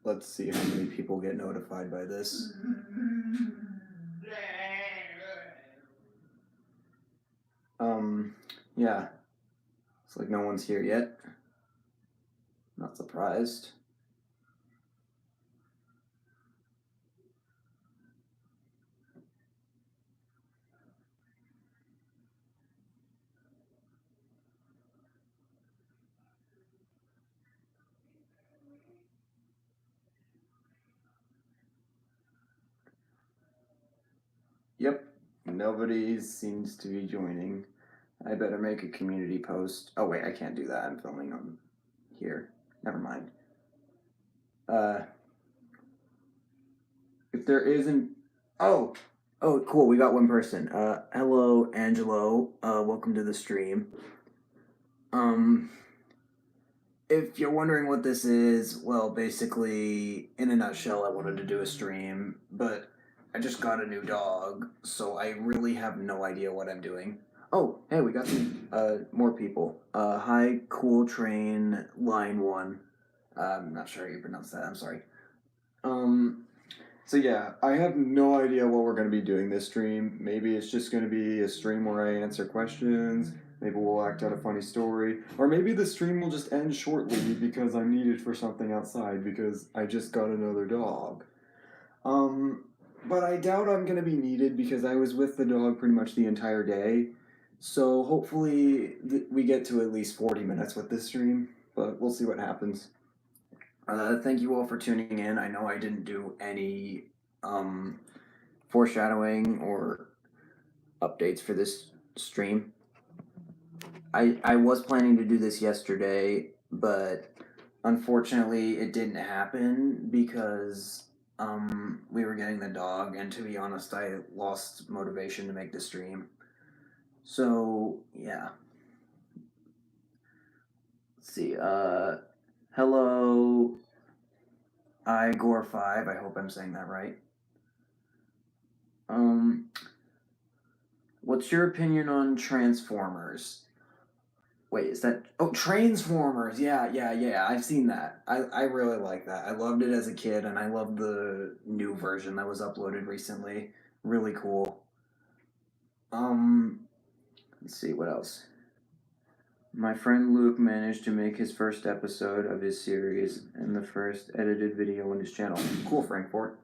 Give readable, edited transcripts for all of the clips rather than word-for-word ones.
Let's see how many people get notified by this. Yeah. It's like no one's here yet. Not surprised. Yep. Nobody seems to be joining. I better make a community post. Oh wait, I can't do that. I'm filming on here. Never mind. If there isn't, oh, cool. We got one person. Hello, Angelo. Welcome to the stream. Um, if you're wondering what this is, well, basically, in a nutshell, I wanted to do a stream, but I just got a new dog, so I really have no idea what I'm doing. Oh, hey, we got some more people. Hi, Cool Train Line One. I'm not sure how you pronounce that. I'm sorry. So yeah, I have no idea what we're gonna be doing this stream. Maybe it's just gonna be a stream where I answer questions. Maybe we'll act out a funny story, or maybe the stream will just end shortly because I'm needed for something outside because I just got another dog. But I doubt I'm gonna be needed because I was with the dog pretty much the entire day. So hopefully we get to at least 40 minutes with this stream, but we'll see what happens. Thank you all for tuning in. I know I didn't do any foreshadowing or updates for this stream. I was planning to do this yesterday, but unfortunately it didn't happen because we were getting the dog, and to be honest, I lost motivation to make the stream. So yeah. Let's see. Hello, Igor5. I hope I'm saying that right. What's your opinion on Transformers? Wait, is that... Oh, Transformers! Yeah, I've seen that. I really like that. I loved it as a kid, and I love the new version that was uploaded recently. Really cool. Let's see, what else? My friend Luke managed to make his first episode of his series and the first edited video on his channel. Cool, Frankfort.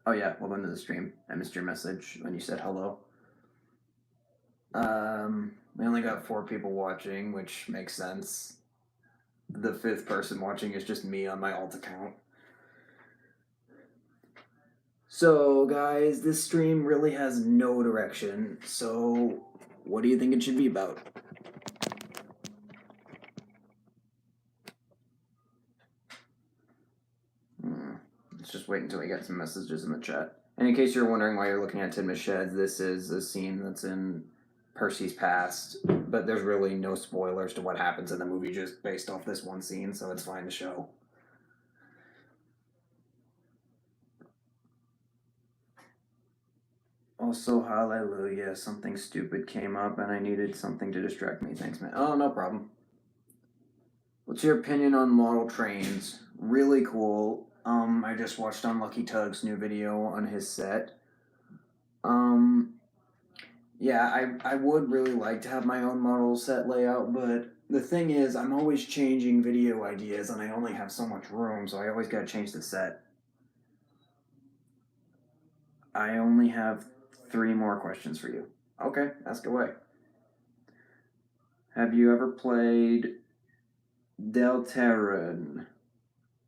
Oh yeah, welcome to the stream. I missed your message when you said hello. We only got 4 people watching, which makes sense. The 5th person watching is just me on my alt account. So, guys, this stream really has no direction. So, what do you think it should be about? Let's just wait until we get some messages in the chat. And in case you're wondering why you're looking at Tidmouth Sheds, this is a scene that's in Percy's past, but there's really no spoilers to what happens in the movie just based off this one scene, so it's fine to show. Also, hallelujah, something stupid came up and I needed something to distract me. Thanks, man. Oh, no problem. What's your opinion on model trains? Really cool. I just watched Unlucky Tug's new video on his set. Yeah, I would really like to have my own model set layout, but the thing is, I'm always changing video ideas and I only have so much room, so I always gotta change the set. I only have 3 more questions for you. Okay, ask away. Have you ever played Deltarune?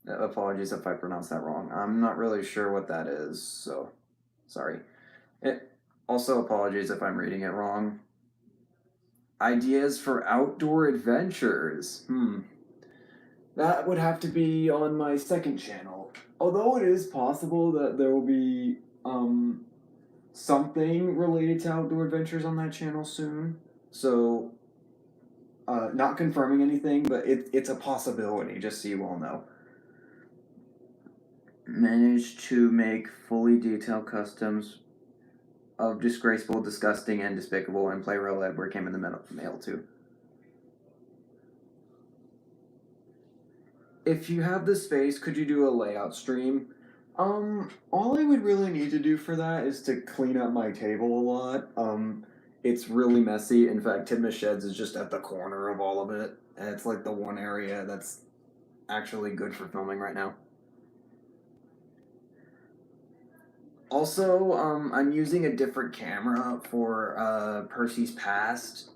Apologies if I pronounced that wrong. I'm not really sure what that is, so sorry. Also, apologies if I'm reading it wrong. Ideas for outdoor adventures. That would have to be on my 2nd channel. Although it is possible that there will be something related to outdoor adventures on that channel soon. So, not confirming anything, but it's a possibility, just so you all know. Managed to make fully detailed customs of Disgraceful, Disgusting, and Despicable, and Play Real Edward came in the mail too. if you have the space, could you do a layout stream? All I would really need to do for that is to clean up my table a lot. It's really messy. In fact, Tidmus Sheds is just at the corner of all of it, and it's like the one area that's actually good for filming right now. Also, I'm using a different camera for Percy's Past,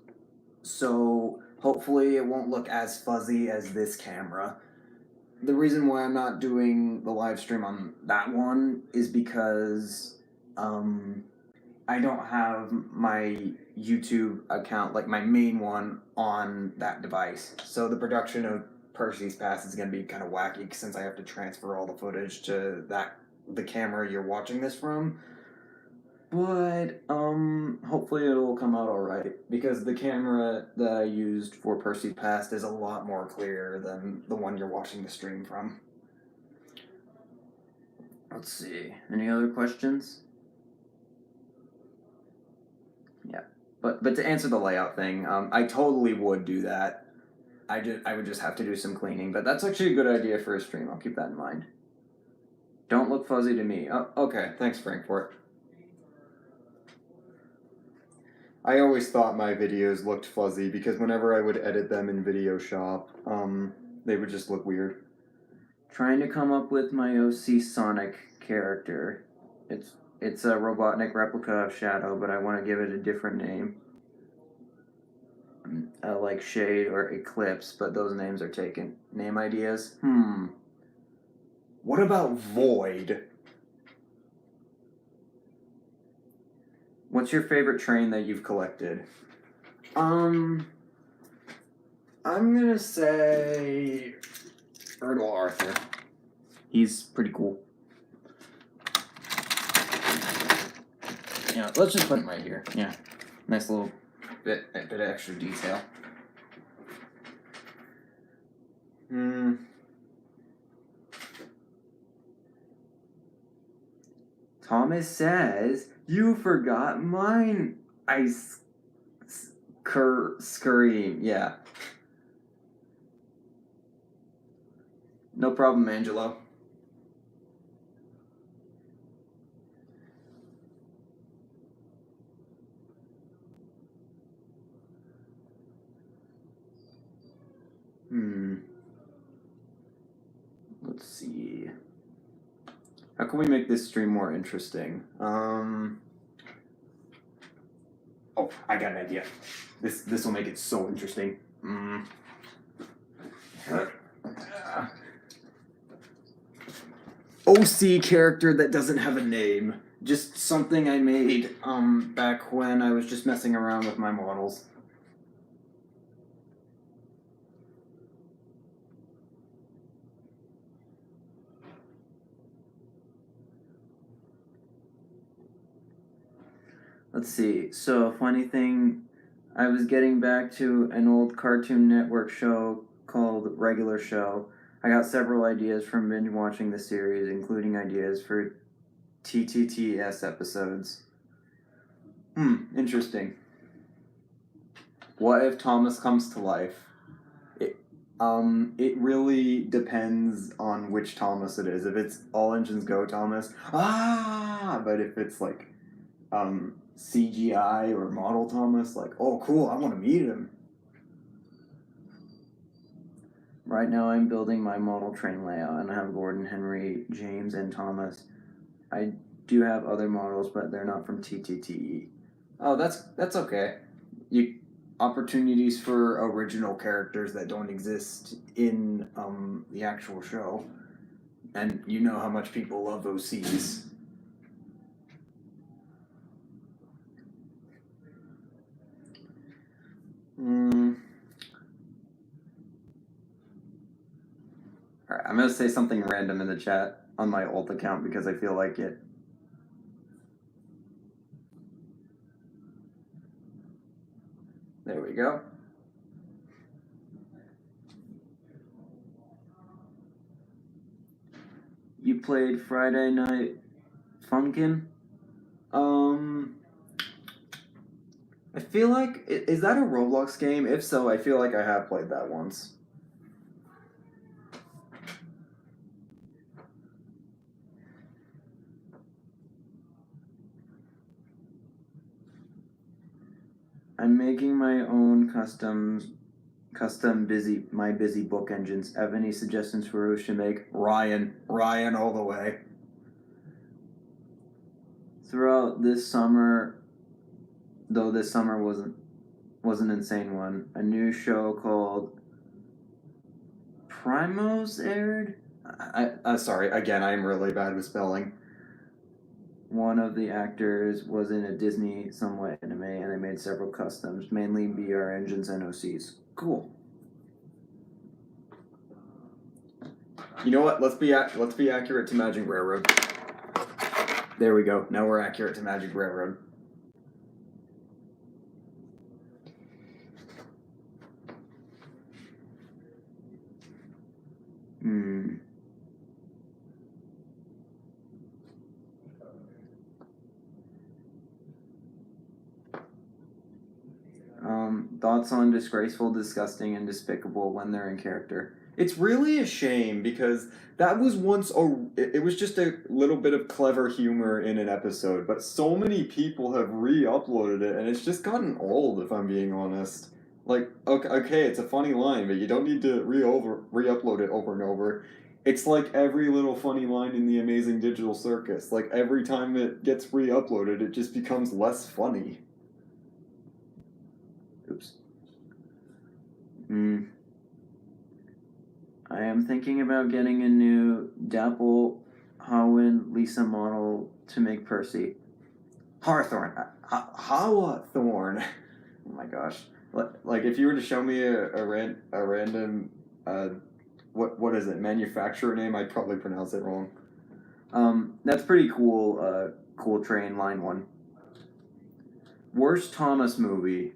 so hopefully it won't look as fuzzy as this camera. The reason why I'm not doing the live stream on that one is because I don't have my YouTube account, like my main one, on that device. So the production of Percy's Past is going to be kind of wacky since I have to transfer all the footage to the camera you're watching this from. But hopefully it'll come out all right because the camera that I used for Percy Past is a lot more clear than the one you're watching the stream from. Let's see. Any other questions? Yeah. But to answer the layout thing, I totally would do that. I would just have to do some cleaning, but that's actually a good idea for a stream. I'll keep that in mind. Don't look fuzzy to me. Oh, okay. Thanks, Frank, for it. I always thought my videos looked fuzzy because whenever I would edit them in Video Shop, they would just look weird. Trying to come up with my OC Sonic character. It's a Robotnik replica of Shadow, but I want to give it a different name. Like Shade or Eclipse, but those names are taken. Name ideas? What about Void? What's your favorite train that you've collected? I'm gonna say Erdal Arthur. He's pretty cool. Yeah, let's just put him right here. Yeah, nice little bit of extra detail. Thomas says you forgot mine. Ice scream. Yeah. No problem, Angelo. Let's see. How can we make this stream more interesting? Oh, I got an idea. This will make it so interesting. OC character that doesn't have a name. Just something I made back when I was just messing around with my models. Let's see. So, funny thing, I was getting back to an old Cartoon Network show called Regular Show. I got several ideas from binge watching the series, including ideas for TTTS episodes. Interesting. What if Thomas comes to life? It really depends on which Thomas it is. If it's All Engines Go Thomas, but if it's like CGI or model Thomas, like, oh cool, I want to meet him. Right now I'm building my model train layout and I have Gordon, Henry, James, and Thomas. I do have other models, but they're not from TTTE. Oh, that's okay. Opportunities for original characters that don't exist in the actual show. And you know how much people love OCs. Alright, I'm gonna say something random in the chat on my alt account because I feel like it. There we go. You played Friday Night Funkin'? I feel like, is that a Roblox game? If so, I feel like I have played that once. I'm making my own custom busy book engines. Have any suggestions for who should make? Ryan all the way. Throughout this summer, though this summer was an insane one, a new show called Primos aired. Sorry, again, I am really bad with spelling. One of the actors was in a Disney somewhat anime, and they made several customs, mainly BR engines and OCs. Cool. You know what? Let's be accurate to Magic Railroad. There we go. Now we're accurate to Magic Railroad. Thoughts on disgraceful, disgusting, and despicable when they're in character? It's really a shame because that was once it was just a little bit of clever humor in an episode, but so many people have re-uploaded it and it's just gotten old, if I'm being honest. Like, okay, it's a funny line, but you don't need to re-upload it over and over. It's like every little funny line in the Amazing Digital Circus. Like every time it gets re-uploaded, it just becomes less funny. Oops. I am thinking about getting a new Dapple Howin Lisa model to make Percy. Hawthorne. Hawthorne. Oh my gosh. Like if you were to show me a random what is it, manufacturer name, I'd probably pronounce it wrong. That's pretty cool. Cool Train line 1. Worst Thomas movie.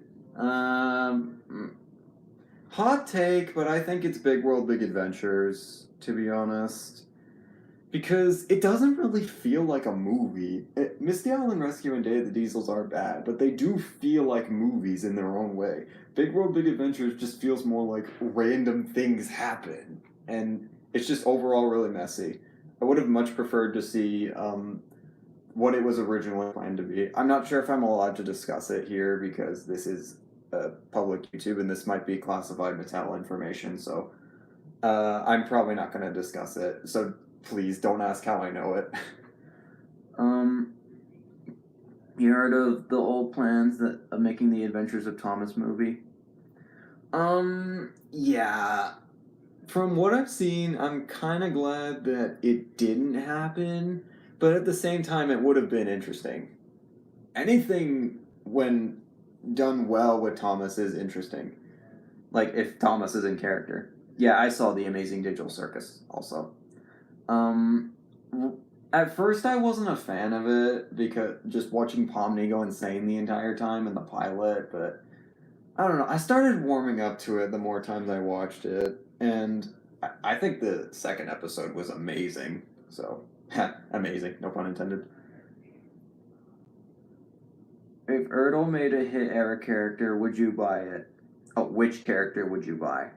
Hot take, but I think it's Big World, Big Adventures, to be honest. Because it doesn't really feel like a movie. Misty Island Rescue and Day of the Diesels are bad, but they do feel like movies in their own way. Big World, Big Adventures just feels more like random things happen. And it's just overall really messy. I would have much preferred to see what it was originally planned to be. I'm not sure if I'm allowed to discuss it here because this is public YouTube and this might be classified Mattel information, so I'm probably not going to discuss it. So please don't ask how I know it. You heard of the old plans of making the Adventures of Thomas movie? Yeah. From what I've seen, I'm kind of glad that it didn't happen, but at the same time, it would have been interesting. Anything when done well with Thomas is interesting. Like if Thomas is in character. Yeah, I saw the Amazing Digital Circus also. At first, I wasn't a fan of it because just watching Pomni go insane the entire time in the pilot, but I don't know. I started warming up to it the more times I watched it, and I think the second episode was amazing. So, amazing, no pun intended. If Ertl made a hit era character, would you buy it? Oh, which character would you buy?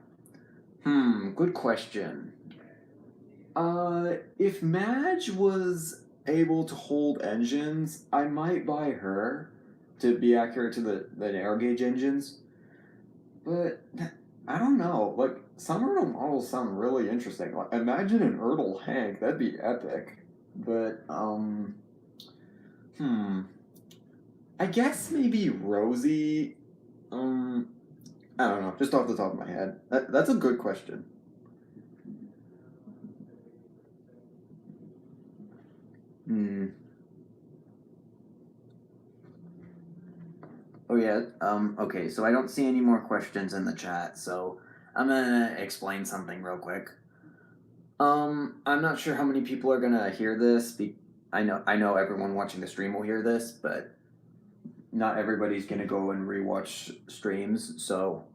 Good question. If Madge was able to hold engines, I might buy her to be accurate to the narrow gauge engines. But I don't know. Like some Ertl models sound really interesting. Like imagine an Ertl Hank, that'd be epic. But I guess maybe Rosie. I don't know. Just off the top of my head, that's a good question. Oh yeah. Okay, so I don't see any more questions in the chat, so I'm gonna explain something real quick. I'm not sure how many people are gonna hear this. I know everyone watching the stream will hear this, but not everybody's gonna go and rewatch streams. So,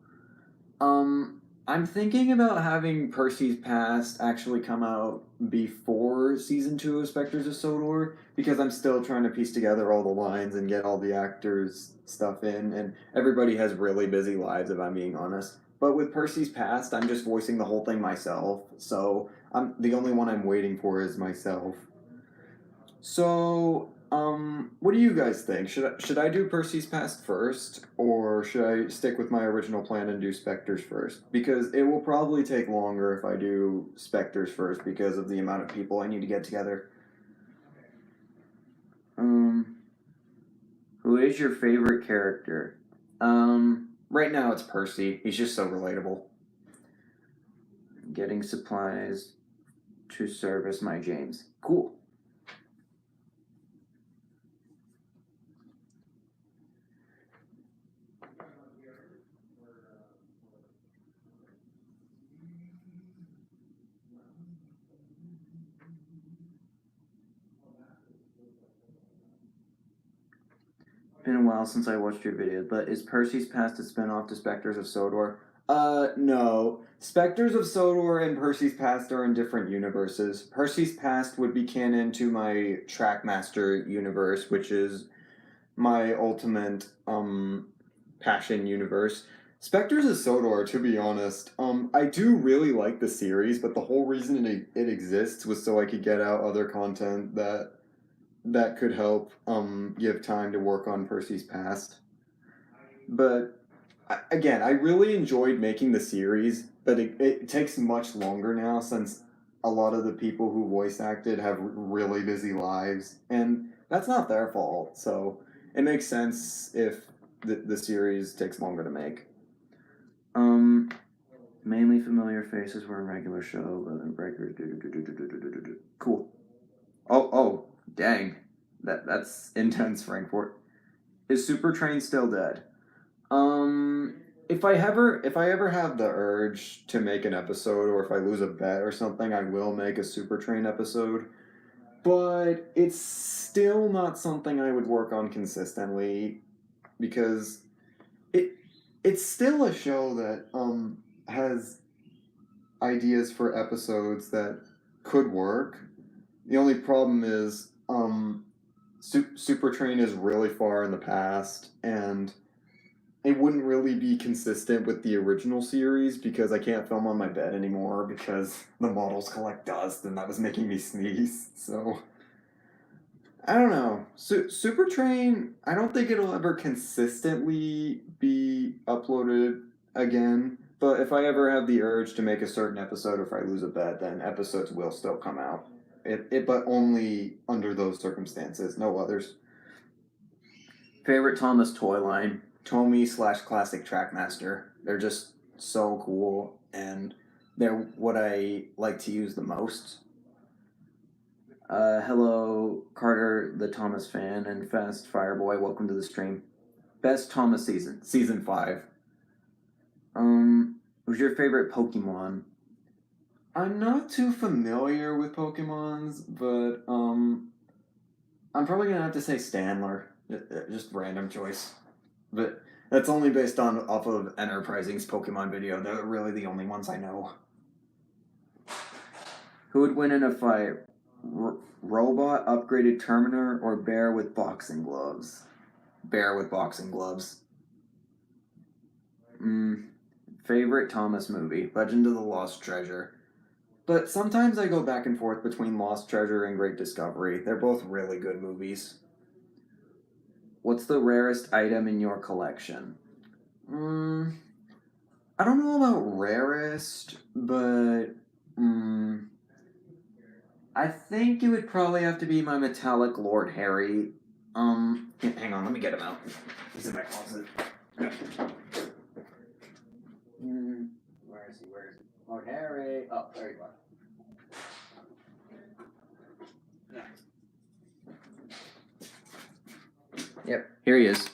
I'm thinking about having Percy's Past actually come out before season 2 of Spectres of Sodor because I'm still trying to piece together all the lines and get all the actors' stuff in, and everybody has really busy lives, if I'm being honest. But with Percy's Past, I'm just voicing the whole thing myself, so the only one I'm waiting for is myself. So what do you guys think? Should I do Percy's Past first, or should I stick with my original plan and do Spectres first? Because it will probably take longer if I do Spectres first because of the amount of people I need to get together. Who is your favorite character? Right now it's Percy. He's just so relatable. Getting supplies to service my James. Cool. Been a while since I watched your video, but is Percy's Past a spin-off to Spectres of Sodor? No. Spectres of Sodor and Percy's Past are in different universes. Percy's Past would be canon to my Trackmaster universe, which is my ultimate passion universe. Spectres of Sodor, to be honest, I do really like the series, but the whole reason it exists was so I could get out other content that could help give time to work on Percy's Past. But again, I really enjoyed making the series, but it takes much longer now since a lot of the people who voice acted have really busy lives, and that's not their fault. So it makes sense if the series takes longer to make. Mainly familiar faces were a regular show, but breakers. Cool. Oh, dang. That's intense, Frankfurt. Is Super Train still dead? If I ever have the urge to make an episode, or if I lose a bet or something, I will make a Super Train episode. But it's still not something I would work on consistently because it's still a show that has ideas for episodes that could work. The only problem is Super Train is really far in the past, and it wouldn't really be consistent with the original series because I can't film on my bed anymore because the models collect dust and that was making me sneeze. So I don't know. Super Train, I don't think it'll ever consistently be uploaded again. But if I ever have the urge to make a certain episode, or if I lose a bet, then episodes will still come out. But only under those circumstances, no others. Favorite Thomas toy line? Tomy / Classic Trackmaster. They're just so cool, and they're what I like to use the most. Hello, Carter, the Thomas fan, and Fast Fireboy. Welcome to the stream. Best Thomas Season 5. Who's your favorite Pokemon? I'm not too familiar with Pokemons, but I'm probably gonna have to say Stanler. Just random choice, but that's only based off of Enterprising's Pokemon video. They're really the only ones I know. Who would win in a fight? Robot, upgraded Terminator, or bear with boxing gloves? Bear with boxing gloves. Favorite Thomas movie? Legend of the Lost Treasure. But sometimes I go back and forth between Lost Treasure and Great Discovery. They're both really good movies. What's the rarest item in your collection? I don't know about rarest, but I think it would probably have to be my metallic Lord Harry. Hang on, let me get him out. He's in my closet. Where is he? Lord Harry. Oh, there you are. Yep, here he is.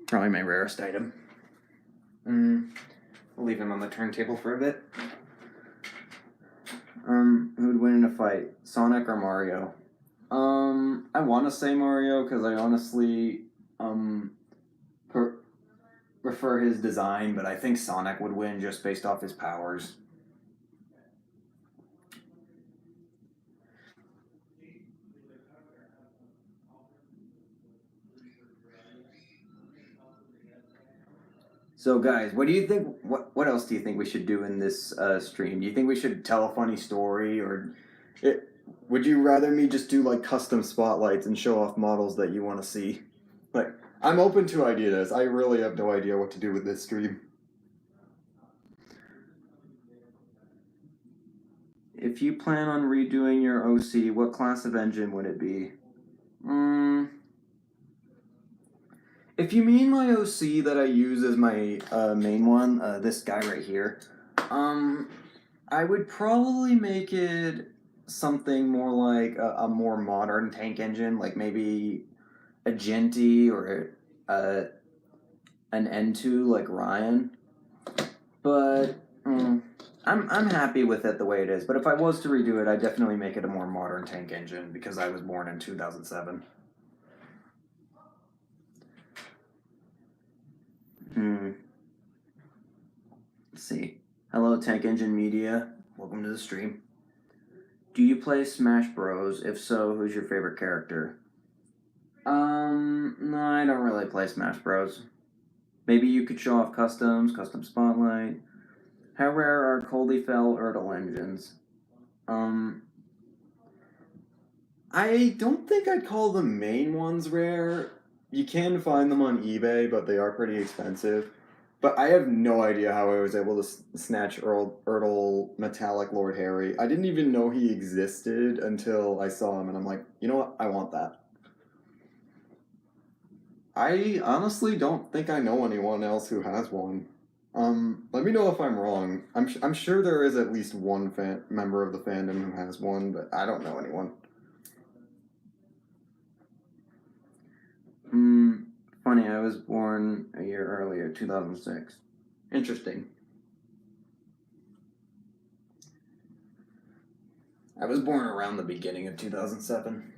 Probably my rarest item. I'll leave him on the turntable for a bit. Who would win in a fight, Sonic or Mario? I want to say Mario because I honestly prefer his design, but I think Sonic would win just based off his powers. So guys, what do you think? What else do you think we should do in this stream? Do you think we should tell a funny story, or Would you rather me just do like custom spotlights and show off models that you want to see? Like, I'm open to ideas. I really have no idea what to do with this stream. If you plan on redoing your OC, what class of engine would it be? If you mean my OC that I use as my main one, this guy right here, I would probably make it something more like a more modern tank engine, like maybe a Genty or an N2 like Ryan. But I'm happy with it the way it is. But if I was to redo it, I'd definitely make it a more modern tank engine because I was born in 2007. Let's see. Hello, Tank Engine Media. Welcome to the stream. Do you play Smash Bros? If so, who's your favorite character? No, I don't really play Smash Bros. Maybe you could show off customs, custom spotlight. How rare are Coldifell Erdl engines? I don't think I'd call the main ones rare. You can find them on eBay, but they are pretty expensive. But I have no idea how I was able to snatch Erdl Metallic Lord Harry. I didn't even know he existed until I saw him, and I'm like, you know what? I want that. I honestly don't think I know anyone else who has one. Let me know if I'm wrong. I'm sure there is at least one member of the fandom who has one, but I don't know anyone. Funny, I was born a year earlier, 2006. Interesting. I was born around the beginning of 2007.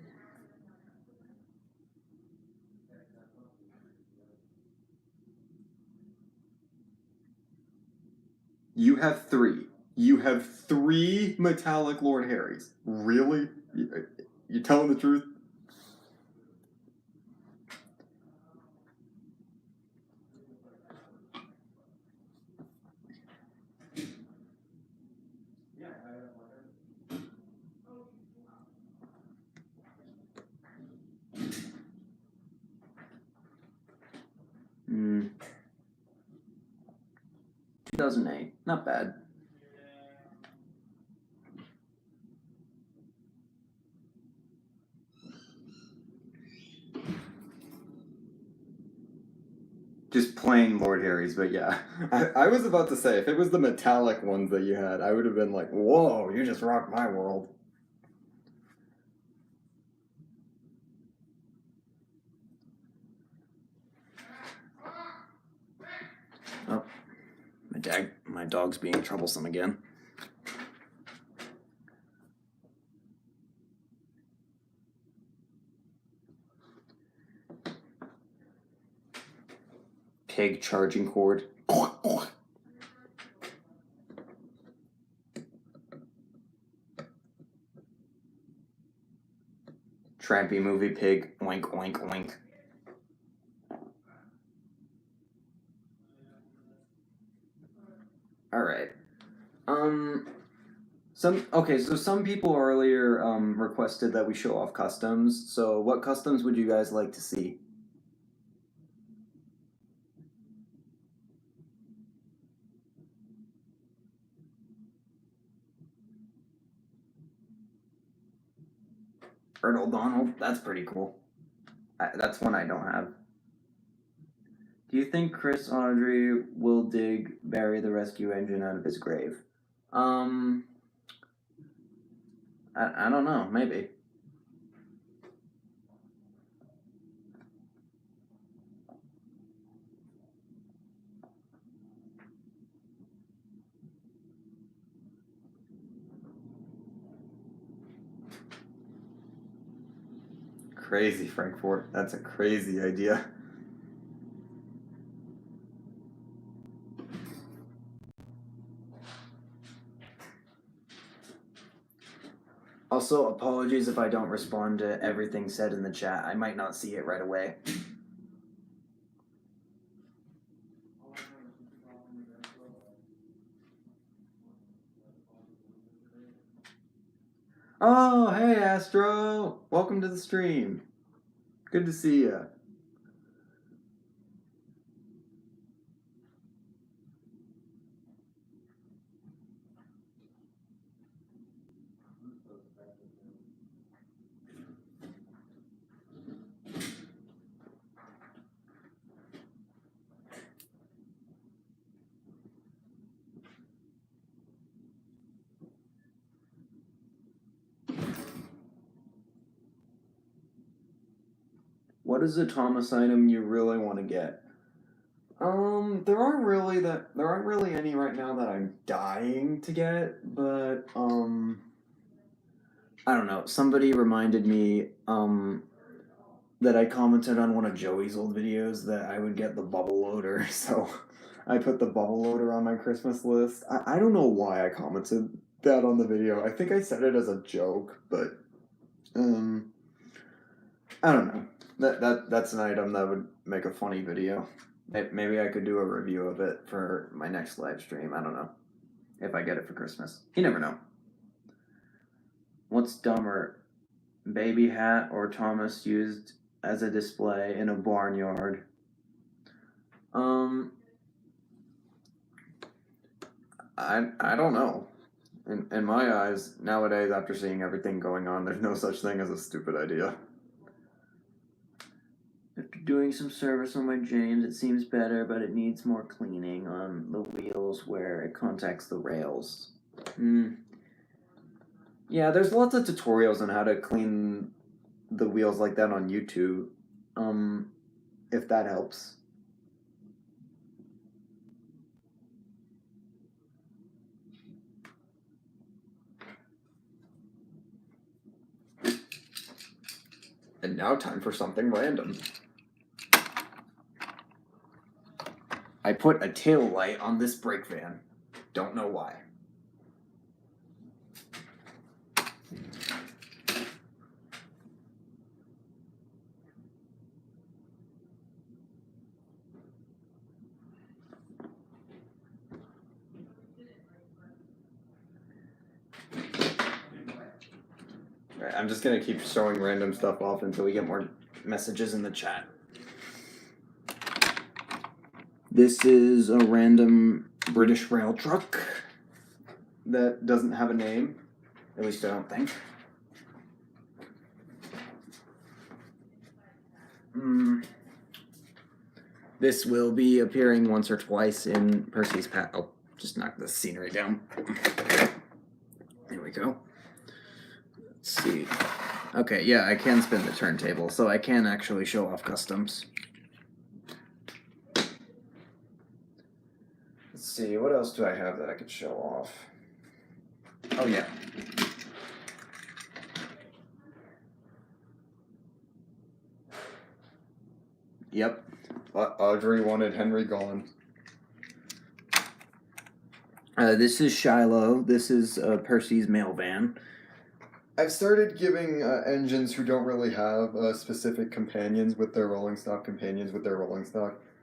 You have three. You have three metallic Lord Harrys. Really? You telling the truth? Hmm. 2008. Not bad. Just plain Lord Harry's, but yeah. I was about to say, if it was the metallic ones that you had, I would have been like, whoa, you just rocked my world. Oh, my dog's being troublesome again. Pig charging cord. Trampy movie pig. Oink, oink, oink. Alright. So some people earlier requested that we show off customs. So what customs would you guys like to see? Erdl Donald? That's pretty cool. That's one I don't have. Do you think Chris Audrey will dig Barry the Rescue Engine out of his grave? I don't know. Maybe. Crazy, Frankfurt. That's a crazy idea. Also, apologies if I don't respond to everything said in the chat. I might not see it right away. Oh, hey Astro! Welcome to the stream. Good to see you. What is a Thomas item you really want to get? There aren't really any right now that I'm dying to get, but I don't know. Somebody reminded me that I commented on one of Joey's old videos that I would get the bubble loader, so I put the bubble loader on my Christmas list. I don't know why I commented that on the video. I think I said it as a joke, but I don't know. That's an item that would make a funny video. Maybe I could do a review of it for my next live stream. I don't know. If I get it for Christmas. You never know. What's dumber? Baby hat or Thomas used as a display in a barnyard? I don't know. In my eyes, nowadays, after seeing everything going on, there's no such thing as a stupid idea. After doing some service on my James, it seems better, but it needs more cleaning on the wheels where it contacts the rails. Yeah, there's lots of tutorials on how to clean the wheels like that on YouTube. If that helps. And now time for something random. I put a tail light on this brake van. Don't know why. Alright, I'm just gonna keep showing random stuff off until we get more messages in the chat. This is a random British rail truck that doesn't have a name. At least I don't think. This will be appearing once or twice in Percy's Pat. I'll just knock the scenery down. There we go. Let's see. Okay, yeah, I can spin the turntable, so I can actually show off customs. Let's see, what else do I have that I could show off? Oh, yeah. Yep. Audrey wanted Henry gone. This is Shiloh. This is Percy's mail van. I've started giving engines who don't really have specific companions with their rolling stock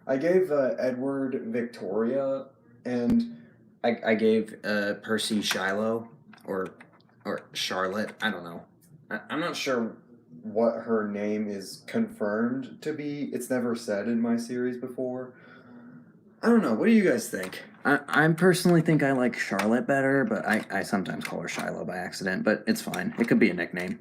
I gave Edward Victoria, and I gave Percy Shiloh, or Charlotte. I don't know. I'm not sure what her name is confirmed to be. It's never said in my series before. I don't know. What do you guys think? I personally think I like Charlotte better, but I sometimes call her Shiloh by accident, but it's fine. It could be a nickname.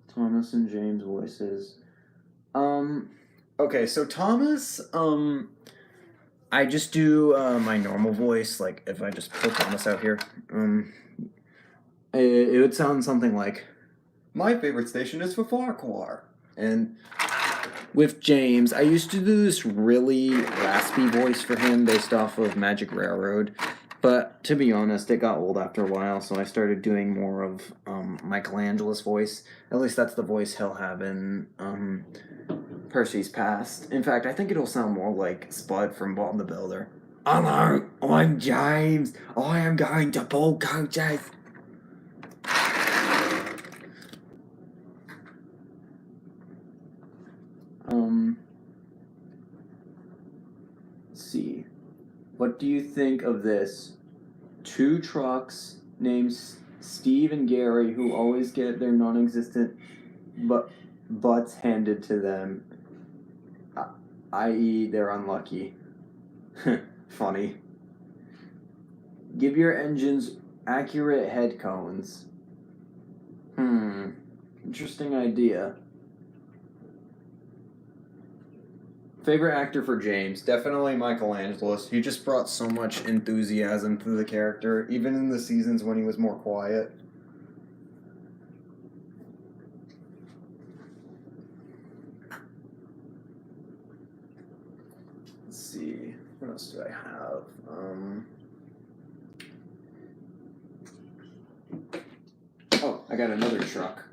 Thomas and James voices. Okay, so Thomas, I just do my normal voice, like if I just put Thomas out here. It would sound something like, my favorite station is for Farquhar. And with James, I used to do this really raspy voice for him based off of Magic Railroad. But to be honest, it got old after a while, so I started doing more of Michelangelo's voice. At least that's the voice he'll have in Percy's Past. In fact, I think it'll sound more like Spud from Bob the Builder. Hello, I'm James. I am going to pull coaches. What do you think of this? 2 trucks named Steve and Gary who always get their non-existent butts handed to them, i.e., they're unlucky. Funny. Give your engines accurate head cones. Interesting idea. Favorite actor for James? Definitely Michelangelo. He just brought so much enthusiasm to the character, even in the seasons when he was more quiet. Let's see. What else do I have? Oh, I got another truck.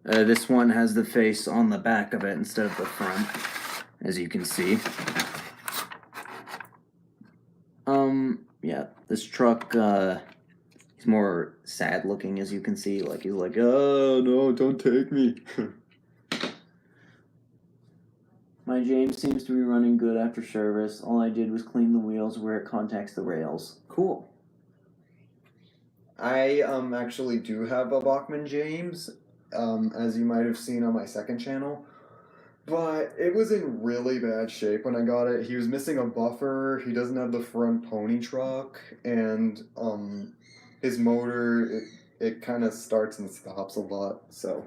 This one has the face on the back of it instead of the front, as you can see. Yeah, this truck, he's more sad looking, as you can see. Like, he's like, oh, no, don't take me. My James seems to be running good after service. All I did was clean the wheels where it contacts the rails. Cool. I actually do have a Bachmann James, as you might have seen on my second channel, but it was in really bad shape when I got it. He was missing a buffer, he doesn't have the front pony truck, and his motor, it kind of starts and stops a lot, so.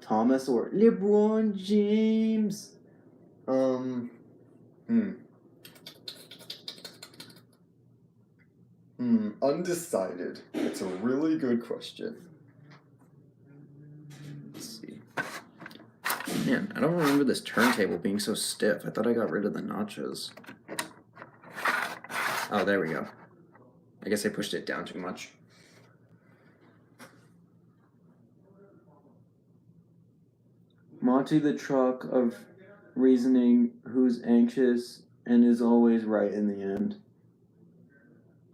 Thomas or LeBron James? Undecided. It's a really good question. Let's see. Man, I don't remember this turntable being so stiff. I thought I got rid of the notches. Oh, there we go. I guess I pushed it down too much. Monty the truck of reasoning who's anxious and is always right in the end.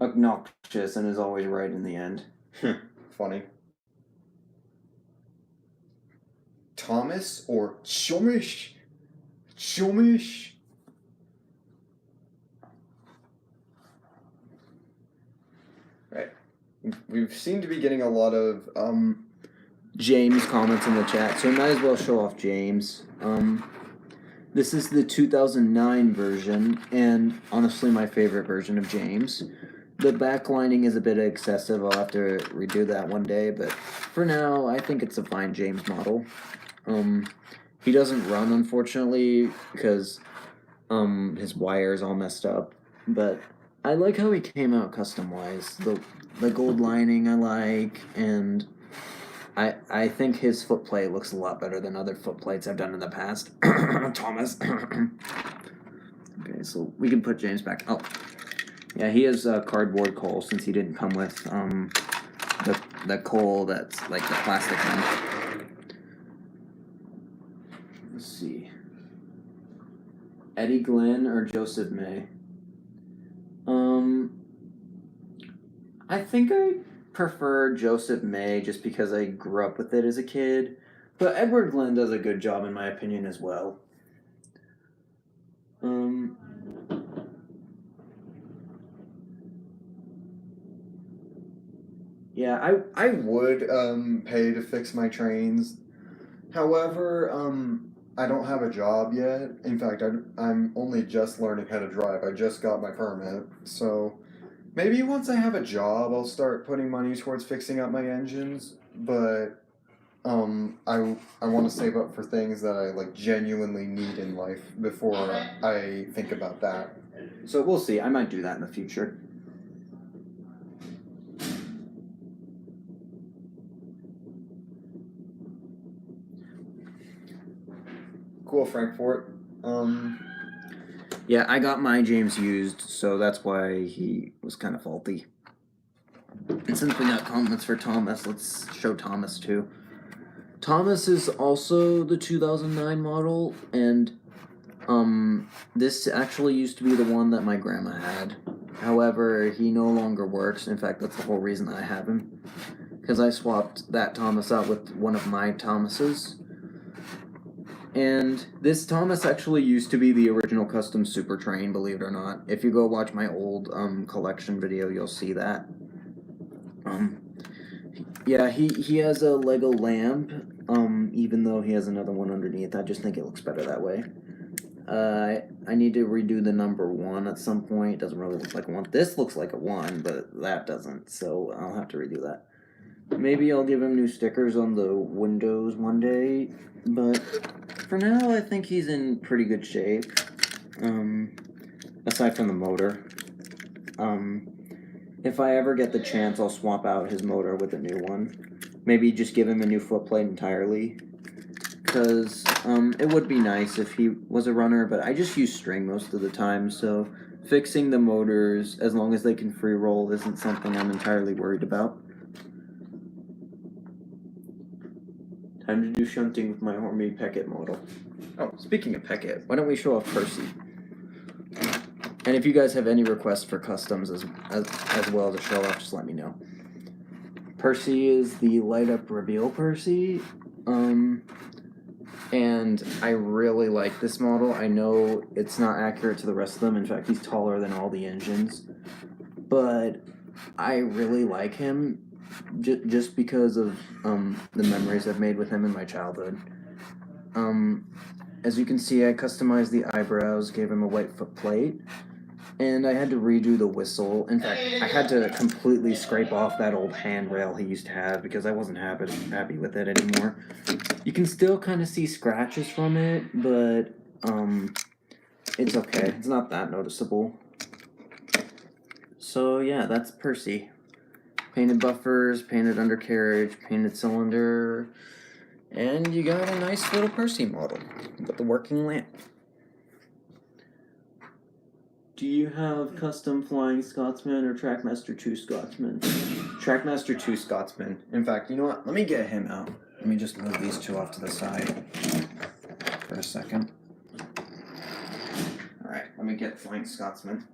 Obnoxious and is always right in the end. Funny. Thomas or Shomish? Shomish? Right. We seem to be getting a lot of James comments in the chat, so I might as well show off James. This is the 2009 version, and honestly my favorite version of James. The backlining is a bit excessive. I'll have to redo that one day, but for now, I think it's a fine James model. He doesn't run, unfortunately, because his wire is all messed up, but I like how he came out custom-wise. The gold lining I like, and I think his footplate looks a lot better than other footplates I've done in the past. Thomas. Okay, so we can put James back. Oh, yeah, he has cardboard coal since he didn't come with the coal that's like the plastic one. Let's see. Eddie Glenn or Joseph May? I think I prefer Joseph May just because I grew up with it as a kid, but Edward Glenn does a good job in my opinion as well. Yeah, I would pay to fix my trains. However, I don't have a job yet. In fact, I'm only just learning how to drive. I just got my permit. So maybe once I have a job, I'll start putting money towards fixing up my engines. But I want to save up for things that I like genuinely need in life before I think about that. So we'll see. I might do that in the future. Cool, Frankfurt. Yeah, I got my James used, so that's why he was kind of faulty. And since we got comments for Thomas, let's show Thomas too. Thomas is also the 2009 model, and this actually used to be the one that my grandma had. However, he no longer works. In fact, that's the whole reason I have him, because I swapped that Thomas out with one of my Thomases. And this Thomas actually used to be the original custom Super Train, believe it or not. If you go watch my old collection video, you'll see that. Yeah, he has a Lego lamp, even though he has another one underneath. I just think it looks better that way. I need to redo the number 1 at some point. It doesn't really look like a 1. This looks like a 1, but that doesn't, so I'll have to redo that. Maybe I'll give him new stickers on the windows one day, but for now I think he's in pretty good shape. Aside from the motor. If I ever get the chance, I'll swap out his motor with a new one. Maybe just give him a new footplate entirely. Because it would be nice if he was a runner, but I just use string most of the time, so fixing the motors, as long as they can free roll, isn't something I'm entirely worried about. Time to do shunting with my Hornby Peckett model. Oh, speaking of Peckett, why don't we show off Percy? And if you guys have any requests for customs as well as a show off, just let me know. Percy is the light up reveal Percy. And I really like this model. I know it's not accurate to the rest of them. In fact, he's taller than all the engines. But I really like him just because of the memories I've made with him in my childhood. As you can see, I customized the eyebrows, gave him a white foot plate, and I had to redo the whistle. In fact, I had to completely scrape off that old handrail he used to have because I wasn't happy with it anymore. You can still kind of see scratches from it, but it's okay. It's not that noticeable. So yeah, that's Percy. Painted buffers, painted undercarriage, painted cylinder, and you got a nice little Percy model with the working lamp. Do you have custom Flying Scotsman or Trackmaster 2 Scotsman? Trackmaster 2 Scotsman. In fact, you know what? Let me get him out. Let me just move these two off to the side for a second. Alright, let me get Flying Scotsman.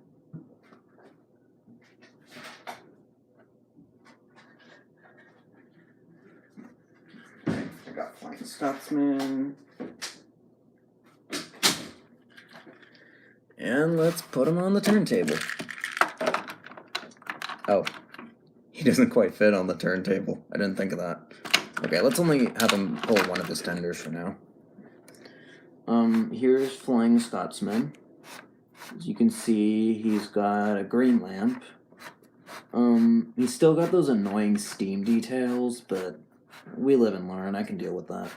I got Flying Scotsman. And let's put him on the turntable. Oh, he doesn't quite fit on the turntable. I didn't think of that. Okay, let's only have him pull one of his tenders for now. Here's Flying Scotsman. As you can see, he's got a green lamp. He's still got those annoying steam details, but we live and learn. I can deal with that.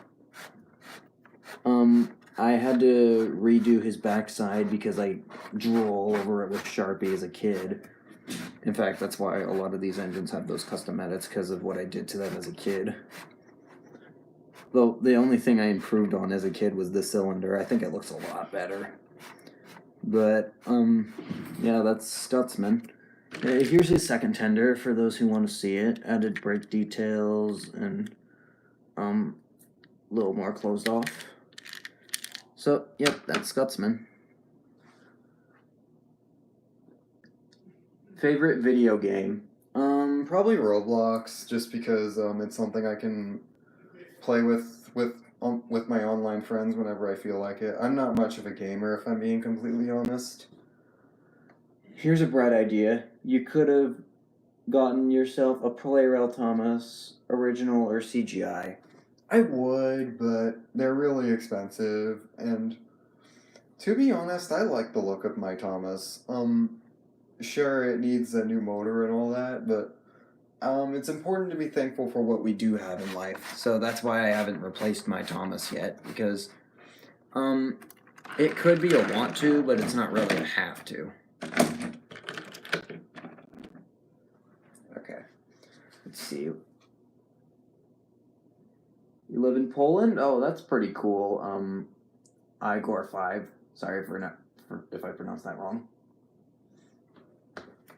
I had to redo his backside because I drew all over it with Sharpie as a kid. In fact, that's why a lot of these engines have those custom edits, because of what I did to them as a kid. Though the only thing I improved on as a kid was the cylinder. I think it looks a lot better. But, yeah, that's Scotsman. Here's his second tender for those who want to see it. Added brake details and, a little more closed off. So, yep, that's Scotsman. Favorite video game? Probably Roblox, just because it's something I can play with my online friends whenever I feel like it. I'm not much of a gamer, if I'm being completely honest. Here's a bright idea. You could have gotten yourself a Polairel Thomas, original or CGI. I would, but they're really expensive, and to be honest, I like the look of my Thomas. Sure, it needs a new motor and all that, but it's important to be thankful for what we do have in life. So that's why I haven't replaced my Thomas yet, because it could be a want to, but it's not really a have to. Okay, let's see. You live in Poland? Oh, that's pretty cool. Igor 5. Sorry if I pronounced that wrong.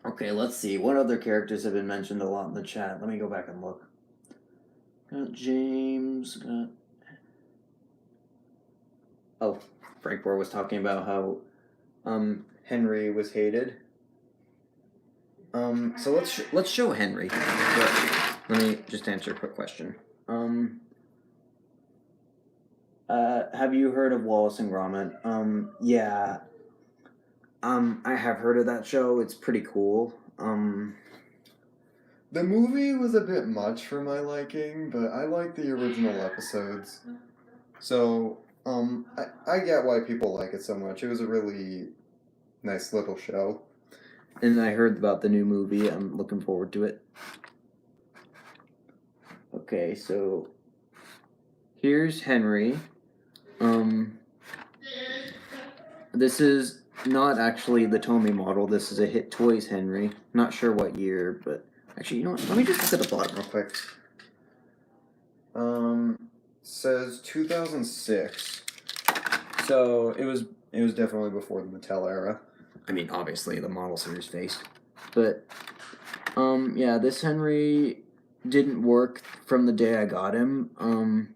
Okay, let's see. What other characters have been mentioned a lot in the chat? Let me go back and look. Got James, got... Oh, Frank Bohr was talking about how Henry was hated. So let's show Henry. Let me just answer a quick question. Have you heard of Wallace and Gromit? Yeah. I have heard of that show. It's pretty cool. The movie was a bit much for my liking, but I like the original episodes. So, I get why people like it so much. It was a really nice little show. And I heard about the new movie. I'm looking forward to it. Okay, so here's Henry. This is not actually the Tomy model. This is a Hit Toys Henry. Not sure what year, but actually, you know what? Let me just look at the bottom real quick. Says 2006. So it was definitely before the Mattel era. I mean, obviously the model series faced, but yeah, this Henry didn't work from the day I got him.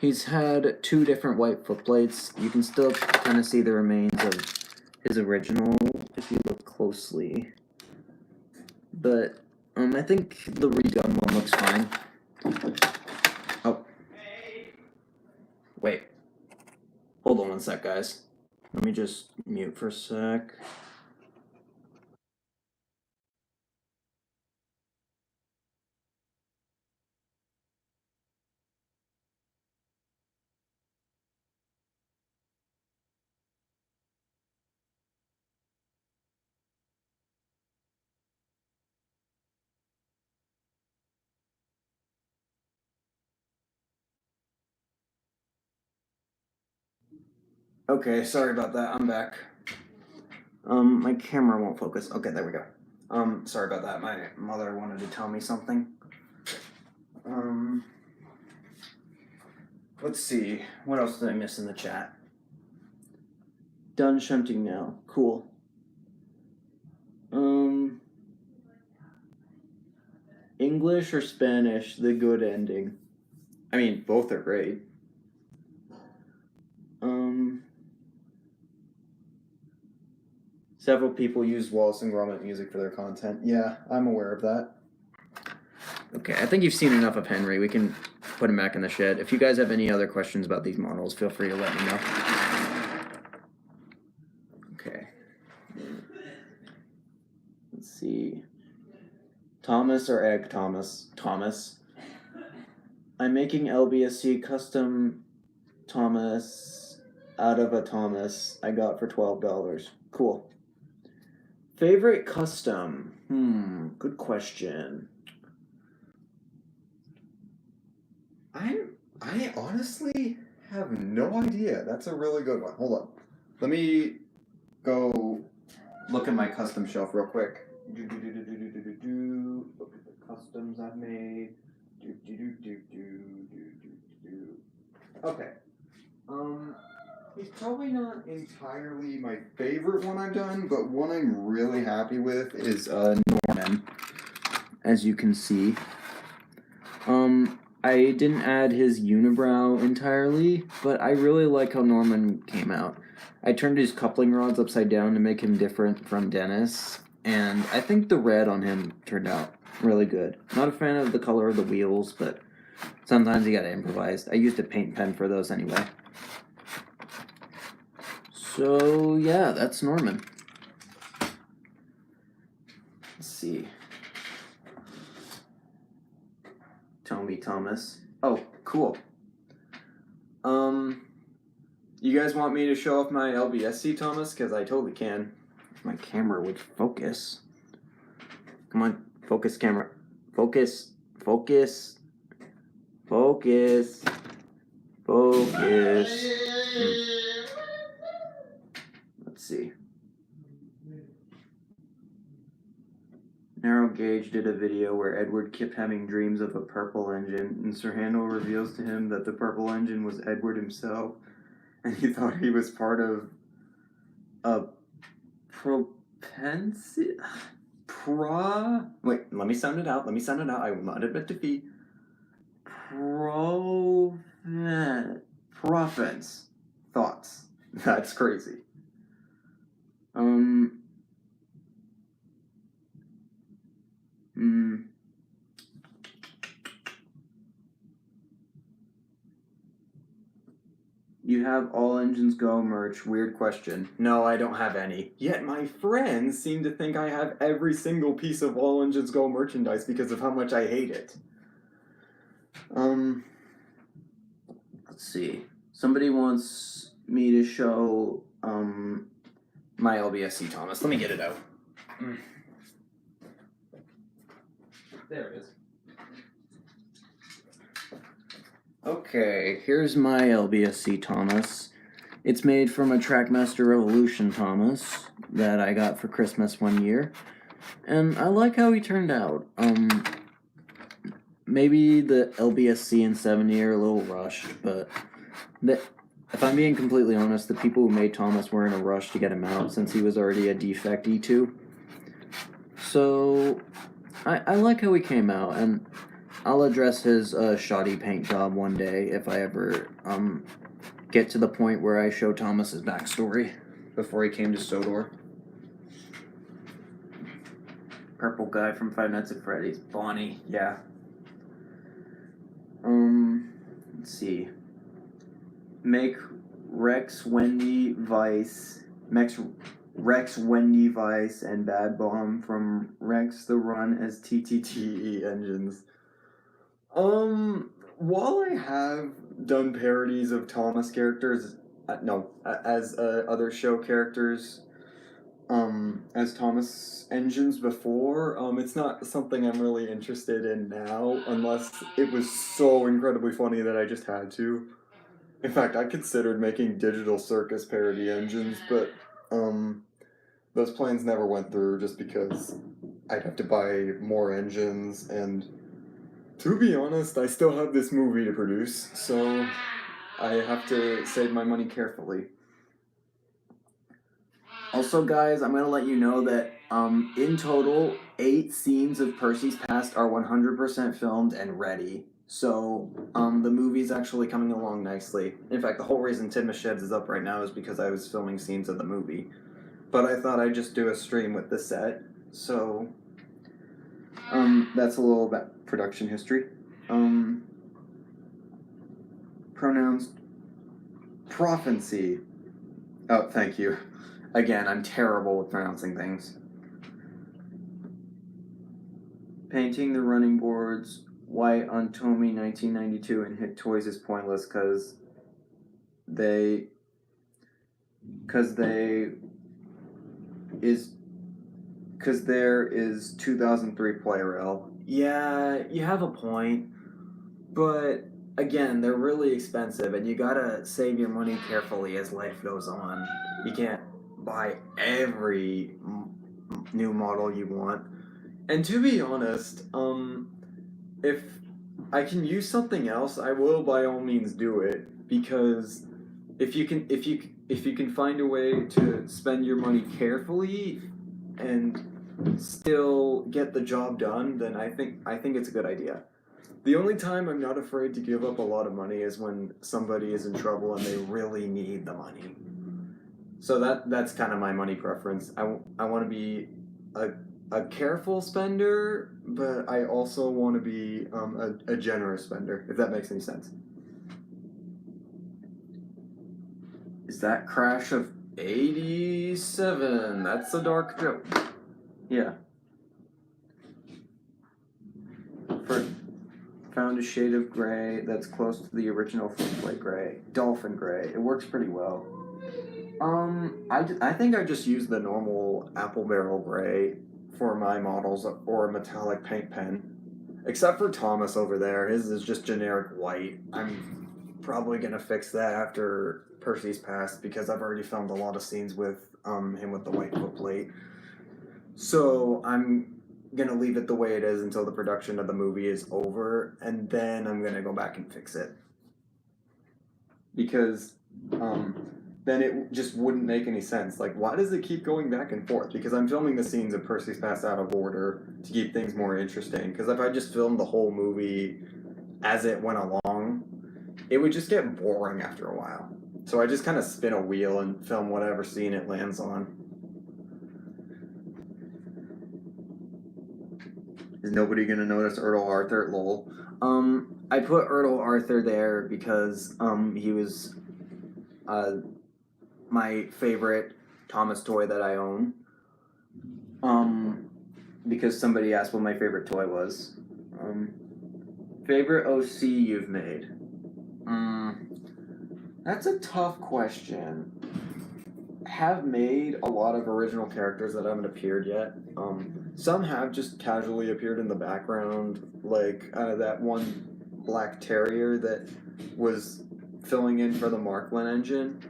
He's had 2 different white footplates. You can still kind of see the remains of his original if you look closely. But I think the redone one looks fine. Oh. Wait. Hold on one sec, guys. Let me just mute for a sec. Okay, sorry about that. I'm back. My camera won't focus. Okay, there we go. Sorry about that. My mother wanted to tell me something. Let's see. What else did I miss in the chat? Done shunting now. Cool. English or Spanish, the good ending? I mean, both are great. Several people use Wallace and Gromit music for their content. Yeah, I'm aware of that. Okay, I think you've seen enough of Henry. We can put him back in the shed. If you guys have any other questions about these models, feel free to let me know. Okay. Let's see. Thomas or Egg Thomas? Thomas. I'm making LBSC custom Thomas out of a Thomas I got for $12. Cool. Favorite custom? Good question. I honestly have no idea. That's a really good one. Hold on. Let me go look at my custom shelf real quick. Look at the customs I've made. Okay. He's probably not entirely my favorite one I've done, but one I'm really happy with is Norman, as you can see. I didn't add his unibrow entirely, but I really like how Norman came out. I turned his coupling rods upside down to make him different from Dennis, and I think the red on him turned out really good. Not a fan of the color of the wheels, but sometimes you gotta improvise. I used a paint pen for those anyway. So yeah, that's Norman. Let's see. Toby Thomas. Oh, cool. You guys want me to show off my LBSC Thomas? Because I totally can. If my camera would focus. Come on, focus camera. Focus. Focus. Focus. Focus. Let's see. Narrow Gauge did a video where Edward kept having dreams of a purple engine, and Sir Handel reveals to him that the purple engine was Edward himself, and he thought he was part of a Wait, let me sound it out. I will not admit defeat. Province. Thoughts. That's crazy. You have All Engines Go merch. Weird question. No, I don't have any. Yet my friends seem to think I have every single piece of All Engines Go merchandise because of how much I hate it. Let's see. Somebody wants me to show my LBSC Thomas. Let me get it out. There it is. Okay, here's my LBSC Thomas. It's made from a Trackmaster Revolution Thomas that I got for Christmas one year. And I like how he turned out. Maybe the LBSC and 70 are a little rushed, but if I'm being completely honest, the people who made Thomas were in a rush to get him out since he was already a defect E2. So I like how he came out, and I'll address his shoddy paint job one day if I ever get to the point where I show Thomas's backstory before he came to Sodor. Purple guy from Five Nights at Freddy's. Bonnie, yeah. Let's see. Make Rex, Wendy, Vice, Rex, Wendy, Vice, and Bad Bomb from Rex the Run as TTTE engines. While I have done parodies of Thomas characters, as other show characters, as Thomas engines before, it's not something I'm really interested in now, unless it was so incredibly funny that I just had to. In fact, I considered making Digital Circus parody engines, but, those plans never went through just because I'd have to buy more engines, and to be honest, I still have this movie to produce, so I have to save my money carefully. Also, guys, I'm gonna let you know that in total, 8 scenes of Percy's Past are 100% filmed and ready. So the movie's actually coming along nicely. In fact, the whole reason Tidmus Sheds is up right now is because I was filming scenes of the movie. But I thought I'd just do a stream with the set, so That's a little about production history. Pronouns. Prophecy. Oh, thank you. again, I'm terrible with pronouncing things. Painting the running boards white on Tomy 1992 and Hit Toys is pointless because there is 2003 Player L. Yeah, you have a point, but again, they're really expensive, and you gotta save your money carefully as life goes on. You can't buy every new model you want. And to be honest, if I can use something else, I will by all means do it, because if you can find a way to spend your money carefully and still get the job done, then I think it's a good idea. The only time I'm not afraid to give up a lot of money is when somebody is in trouble and they really need the money. So that's kind of my money preference. I want to be a careful spender, but I also want to be a generous spender, if that makes any sense. Is that Crash of 87? That's a dark joke. Yeah. Found a shade of gray that's close to the original Flintblade gray. Dolphin gray. It works pretty well. I think I just use the normal apple barrel gray for my models, or a metallic paint pen. Except for Thomas over there, his is just generic white. I'm probably gonna fix that after Percy's Past because I've already filmed a lot of scenes with him with the white footplate. So I'm gonna leave it the way it is until the production of the movie is over, and then I'm gonna go back and fix it. Because then it just wouldn't make any sense. Like, why does it keep going back and forth? Because I'm filming the scenes of Percy's Past out of order to keep things more interesting. Because if I just filmed the whole movie as it went along, it would just get boring after a while. So I just kind of spin a wheel and film whatever scene it lands on. Is nobody gonna notice Ertl Arthur? Lol. I put Ertl Arthur there because he was my favorite Thomas toy that I own. Because somebody asked what my favorite toy was. Favorite OC you've made? That's a tough question. Have made a lot of original characters that haven't appeared yet. Some have just casually appeared in the background, like that one black terrier that was filling in for the Marklin engine.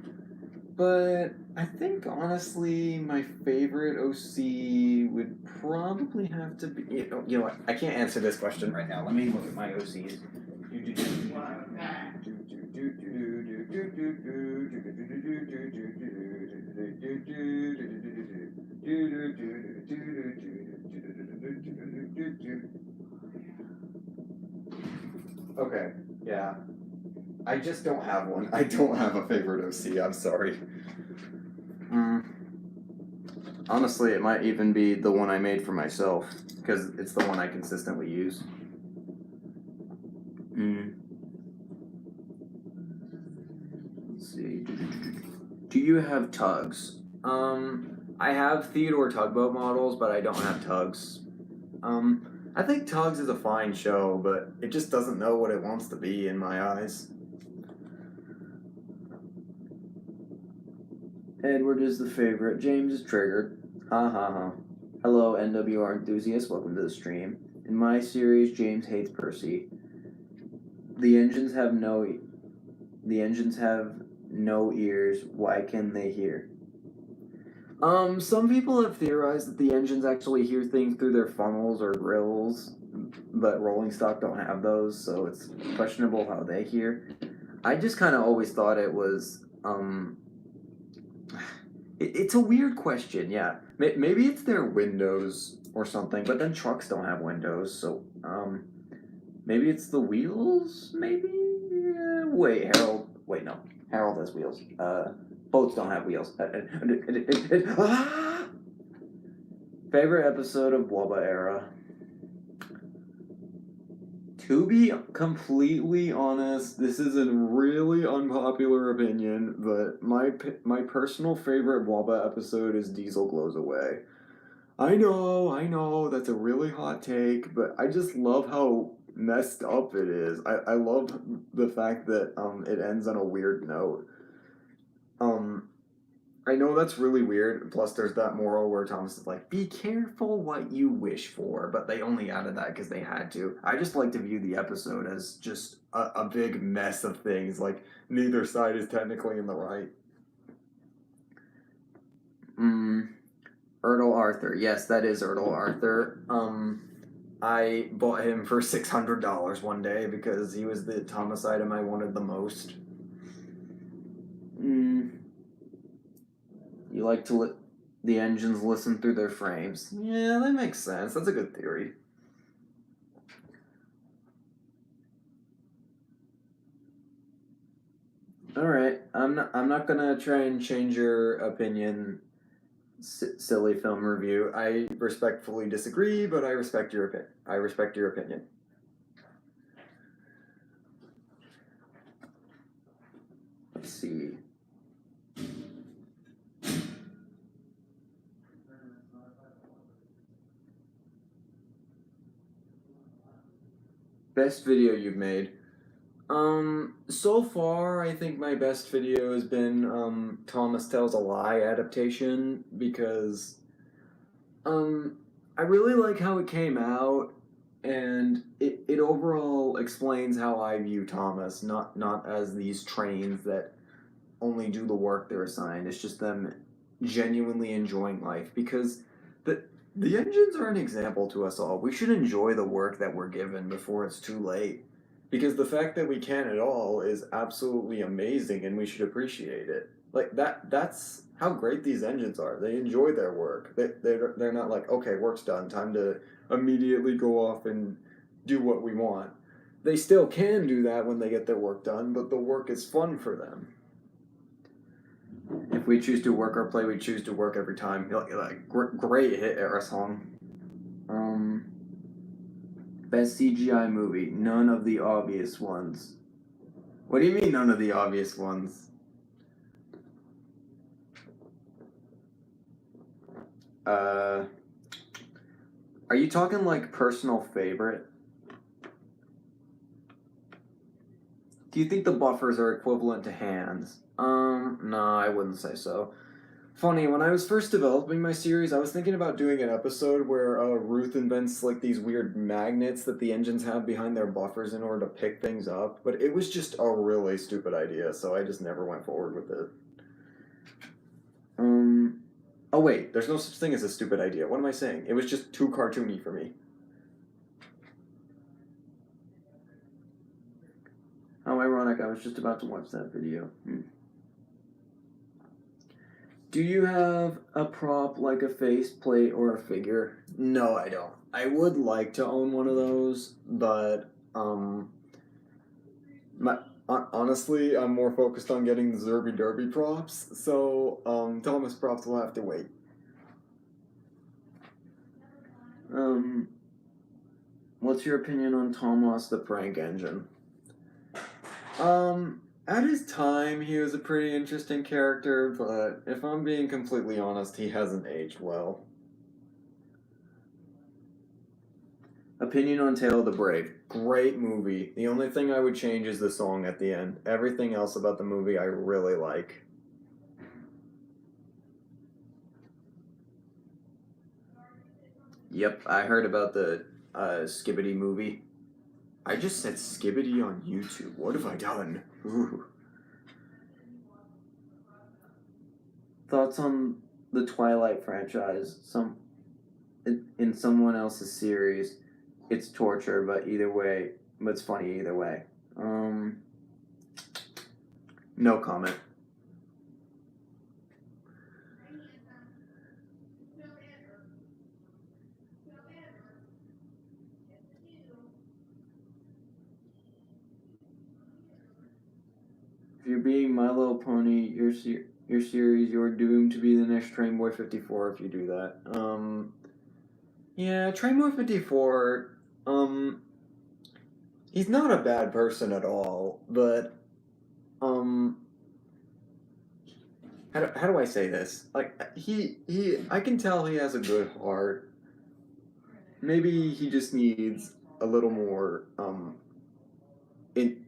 But I think honestly, my favorite OC would probably have to be. You know what? I can't answer this question right now. Let me look at my OCs. Okay, yeah. I just don't have one. I don't have a favorite OC. I'm sorry. Honestly, it might even be the one I made for myself because it's the one I consistently use. Let's see. Do you have tugs? I have Theodore tugboat models, but I don't have tugs. I think Tugs is a fine show, but it just doesn't know what it wants to be in my eyes. Edward is the favorite. James is triggered. Ha ha ha. Hello, NWR enthusiasts. Welcome to the stream. In my series, James hates Percy. The engines have no ears. Why can they hear? Some people have theorized that the engines actually hear things through their funnels or grills, but rolling stock don't have those, so it's questionable how they hear. I just kind of always thought it was, it's a weird question, yeah. Maybe it's their windows or something, but then trucks don't have windows, so, maybe it's the wheels, maybe? Wait, no. Harold has wheels. Boats don't have wheels. Favorite episode of Wubba Era? To be completely honest, this is a really unpopular opinion, but my personal favorite Wubba episode is Diesel Glows Away. I know, that's a really hot take, but I just love how messed up it is. I love the fact that it ends on a weird note. I know that's really weird. Plus, there's that moral where Thomas is like, "Be careful what you wish for," but they only added that because they had to. I just like to view the episode as just a big mess of things. Like neither side is technically in the right. Ertl Arthur. Yes, that is Ertl Arthur. I bought him for $600 one day because he was the Thomas item I wanted the most. You like to let the engines listen through their frames. Yeah, that makes sense. That's a good theory. Alright, I'm not gonna try and change your opinion, silly film review. I respectfully disagree, but I respect your opinion. Let's see. Best video you've made? So far, I think my best video has been, Thomas Tells a Lie adaptation, because, I really like how it came out, and it overall explains how I view Thomas, not as these trains that only do the work they're assigned. It's just them genuinely enjoying life, because the engines are an example to us all. We should enjoy the work that we're given before it's too late. Because the fact that we can at all is absolutely amazing and we should appreciate it. Like that's how great these engines are. They enjoy their work. They're not like, okay, work's done, time to immediately go off and do what we want. They still can do that when they get their work done, but the work is fun for them. If we choose to work or play, we choose to work every time. Like great hit era song. Best CGI movie? None of the obvious ones. What do you mean none of the obvious ones? Are you talking like personal favorite? Do you think the buffers are equivalent to hands? No, I wouldn't say so. Funny, when I was first developing my series, I was thinking about doing an episode where Ruth invents like these weird magnets that the engines have behind their buffers in order to pick things up, but it was just a really stupid idea, so I just never went forward with it. Oh wait, there's no such thing as a stupid idea. What am I saying? It was just too cartoony for me. How ironic, I was just about to watch that video. Do you have a prop like a faceplate or a figure? No, I don't. I would like to own one of those, but honestly, I'm more focused on getting the Zerby Derby props, so Thomas props will have to wait. What's your opinion on Thomas the Prank Engine? At his time, he was a pretty interesting character, but if I'm being completely honest, he hasn't aged well. Opinion on Tale of the Brave. Great movie. The only thing I would change is the song at the end. Everything else about the movie I really like. Yep, I heard about the Skibidi movie. I just said Skibidi on YouTube. What have I done? Ooh. Thoughts on the Twilight franchise? In someone else's series, it's torture, but it's funny either way. No comment. If you're being My Little Pony, your series, you're doomed to be the next Train Boy 54 if you do that. Yeah, Train Boy 54, he's not a bad person at all, but, how do I say this? Like, I can tell he has a good heart. Maybe he just needs a little more,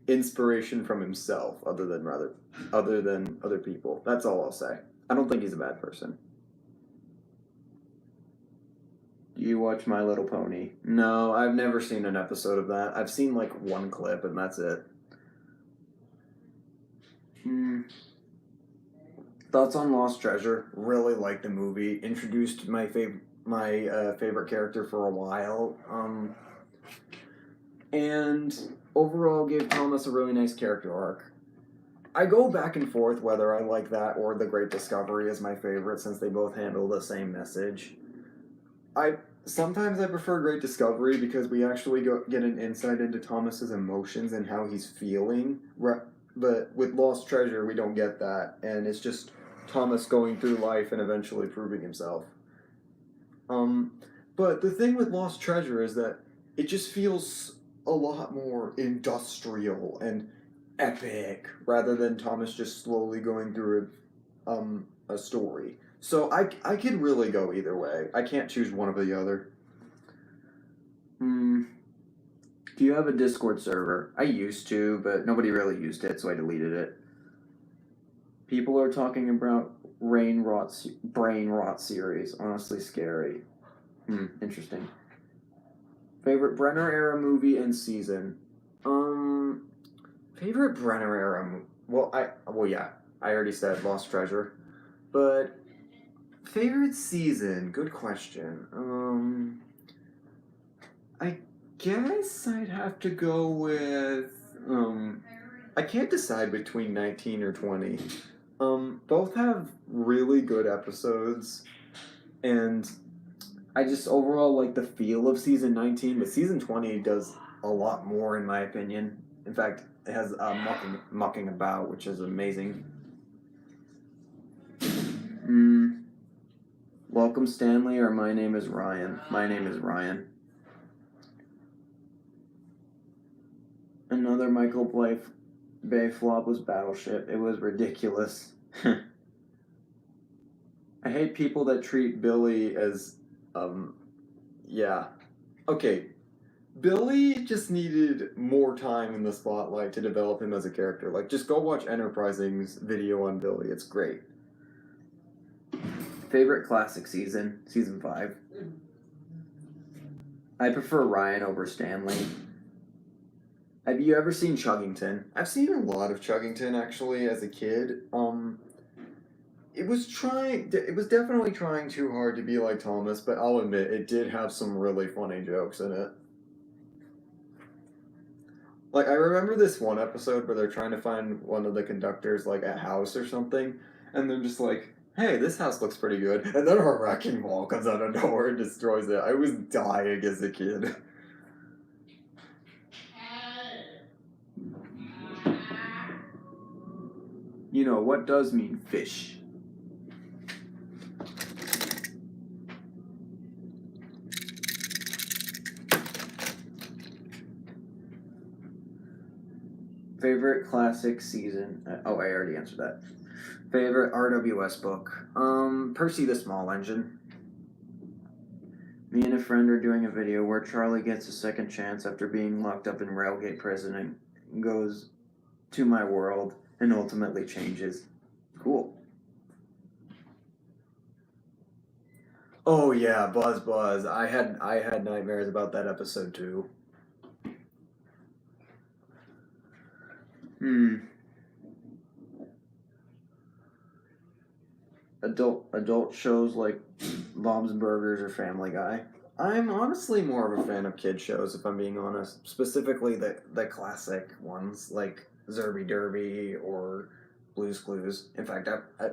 inspiration from himself other than other people. That's all I'll say. I don't think he's a bad person. Do you watch My Little Pony? No, I've never seen an episode of that. I've seen like one clip and that's it. Thoughts on Lost Treasure? Really liked the movie. Introduced my favorite character for a while. And overall gave Thomas a really nice character arc. I go back and forth whether I like that or The Great Discovery is my favorite since they both handle the same message. Sometimes I prefer Great Discovery because we actually get an insight into Thomas's emotions and how he's feeling. But with Lost Treasure, we don't get that, and it's just Thomas going through life and eventually proving himself. But the thing with Lost Treasure is that it just feels a lot more industrial and epic rather than Thomas just slowly going through a story. So I could really go either way. I can't choose one or the other. Do you have a Discord server? I used to, but nobody really used it, so I deleted it. People are talking about brain rot series. Honestly scary. Interesting. Favorite Brenner era movie and season? Favorite Brenner era I already said Lost Treasure. But favorite season? Good question. I guess I'd have to go with I can't decide between 19 or 20. Both have really good episodes, and I just overall like the feel of season 19, but season 20 does a lot more in my opinion. In fact, it has mucking about, which is amazing. Welcome Stanley, or my name is Ryan. My name is Ryan. Another Michael Bay flop was Battleship. It was ridiculous. I hate people that treat Billy as, yeah. Okay, Billy just needed more time in the spotlight to develop him as a character. Like, just go watch Enterprising's video on Billy. It's great. Favorite classic season? Season 5. I prefer Ryan over Stanley. Have you ever seen Chuggington? I've seen a lot of Chuggington actually as a kid. It was definitely trying too hard to be like Thomas, but I'll admit it did have some really funny jokes in it. Like, I remember this one episode where they're trying to find one of the conductors, like, a house or something, and they're just like, hey, this house looks pretty good, and then a wrecking ball comes out of nowhere and destroys it. I was dying as a kid. You know, what does mean fish? Favorite classic season? Oh, I already answered that. Favorite RWS book? Percy the Small Engine. Me and a friend are doing a video where Charlie gets a second chance after being locked up in Railgate Prison and goes to my world and ultimately changes. Cool. Oh yeah, Buzz Buzz. I had nightmares about that episode too. Adult shows like Bob's Burgers or Family Guy. I'm honestly more of a fan of kid shows, if I'm being honest. Specifically the classic ones like Zerby Derby or Blue's Clues. In fact, I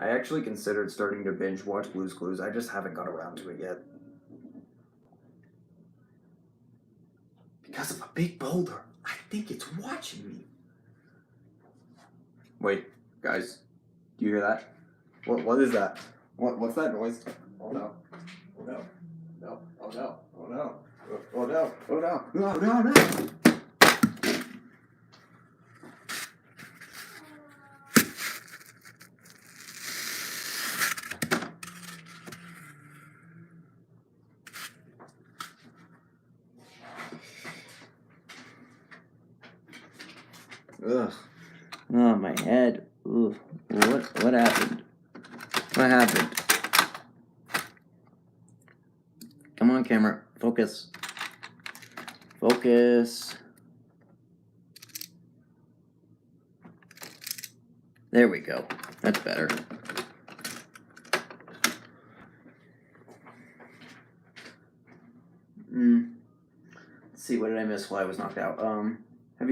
actually considered starting to binge watch Blue's Clues. I just haven't got around to it yet. Because of a big boulder, I think it's watching me. Wait, guys, do you hear that? What is that? What's that noise? Oh no. Oh no. No. Oh no. Oh no. Oh no. Oh no. No, no, no. Ugh. Oh, my head. Ooh. What happened? What happened? Come on, camera. Focus. Focus. There we go. That's better. Let's see, what did I miss while I was knocked out? Have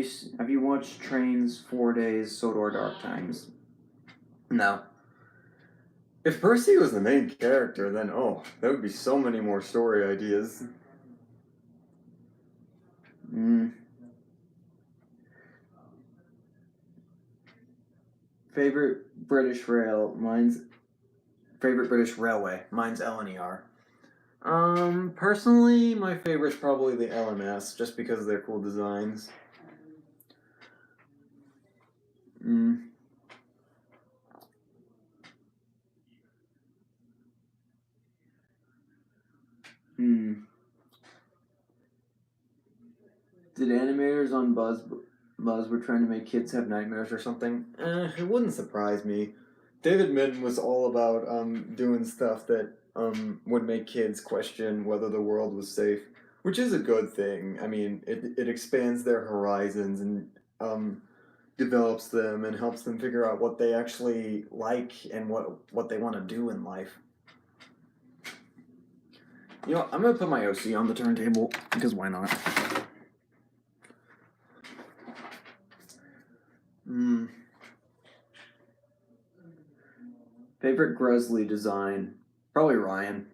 you watched Trains, 4 Days, Sodor Dark Times? No. If Percy was the main character, then there would be so many more story ideas. Favorite British railway? Mine's LNER. Personally, my favorite's probably the LMS, just because of their cool designs. Did animators on Buzz were trying to make kids have nightmares or something? It wouldn't surprise me. David Mitton was all about doing stuff that would make kids question whether the world was safe, which is a good thing. I mean, it expands their horizons and develops them and helps them figure out what they actually like and what they want to do in life. You know, I'm gonna put my OC on the turntable because why not? Favorite Grizzly design? Probably Ryan.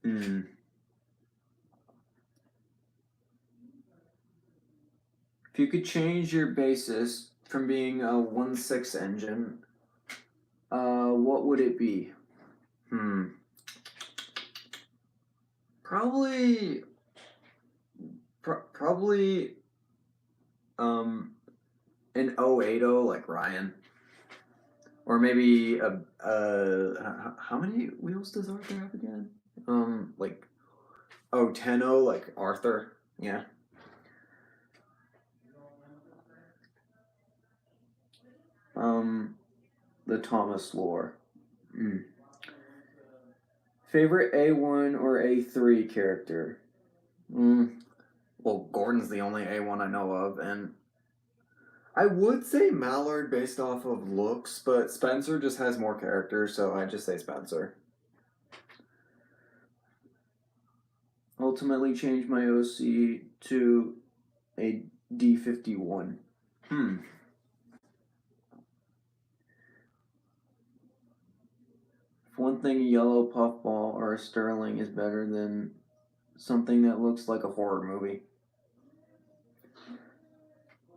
If you could change your basis from being a 1.6 engine, what would it be? Probably an 080 like Ryan. Or maybe how many wheels does Arthur have again? Like 10 like Arthur. Yeah. The Thomas lore. Favorite A1 or A3 character? Well, Gordon's the only A1 I know of, and I would say Mallard based off of looks, but Spencer just has more character, so I just say Spencer. Ultimately changed my OC to a D51. If one thing a yellow puffball or a Sterling is better than something that looks like a horror movie.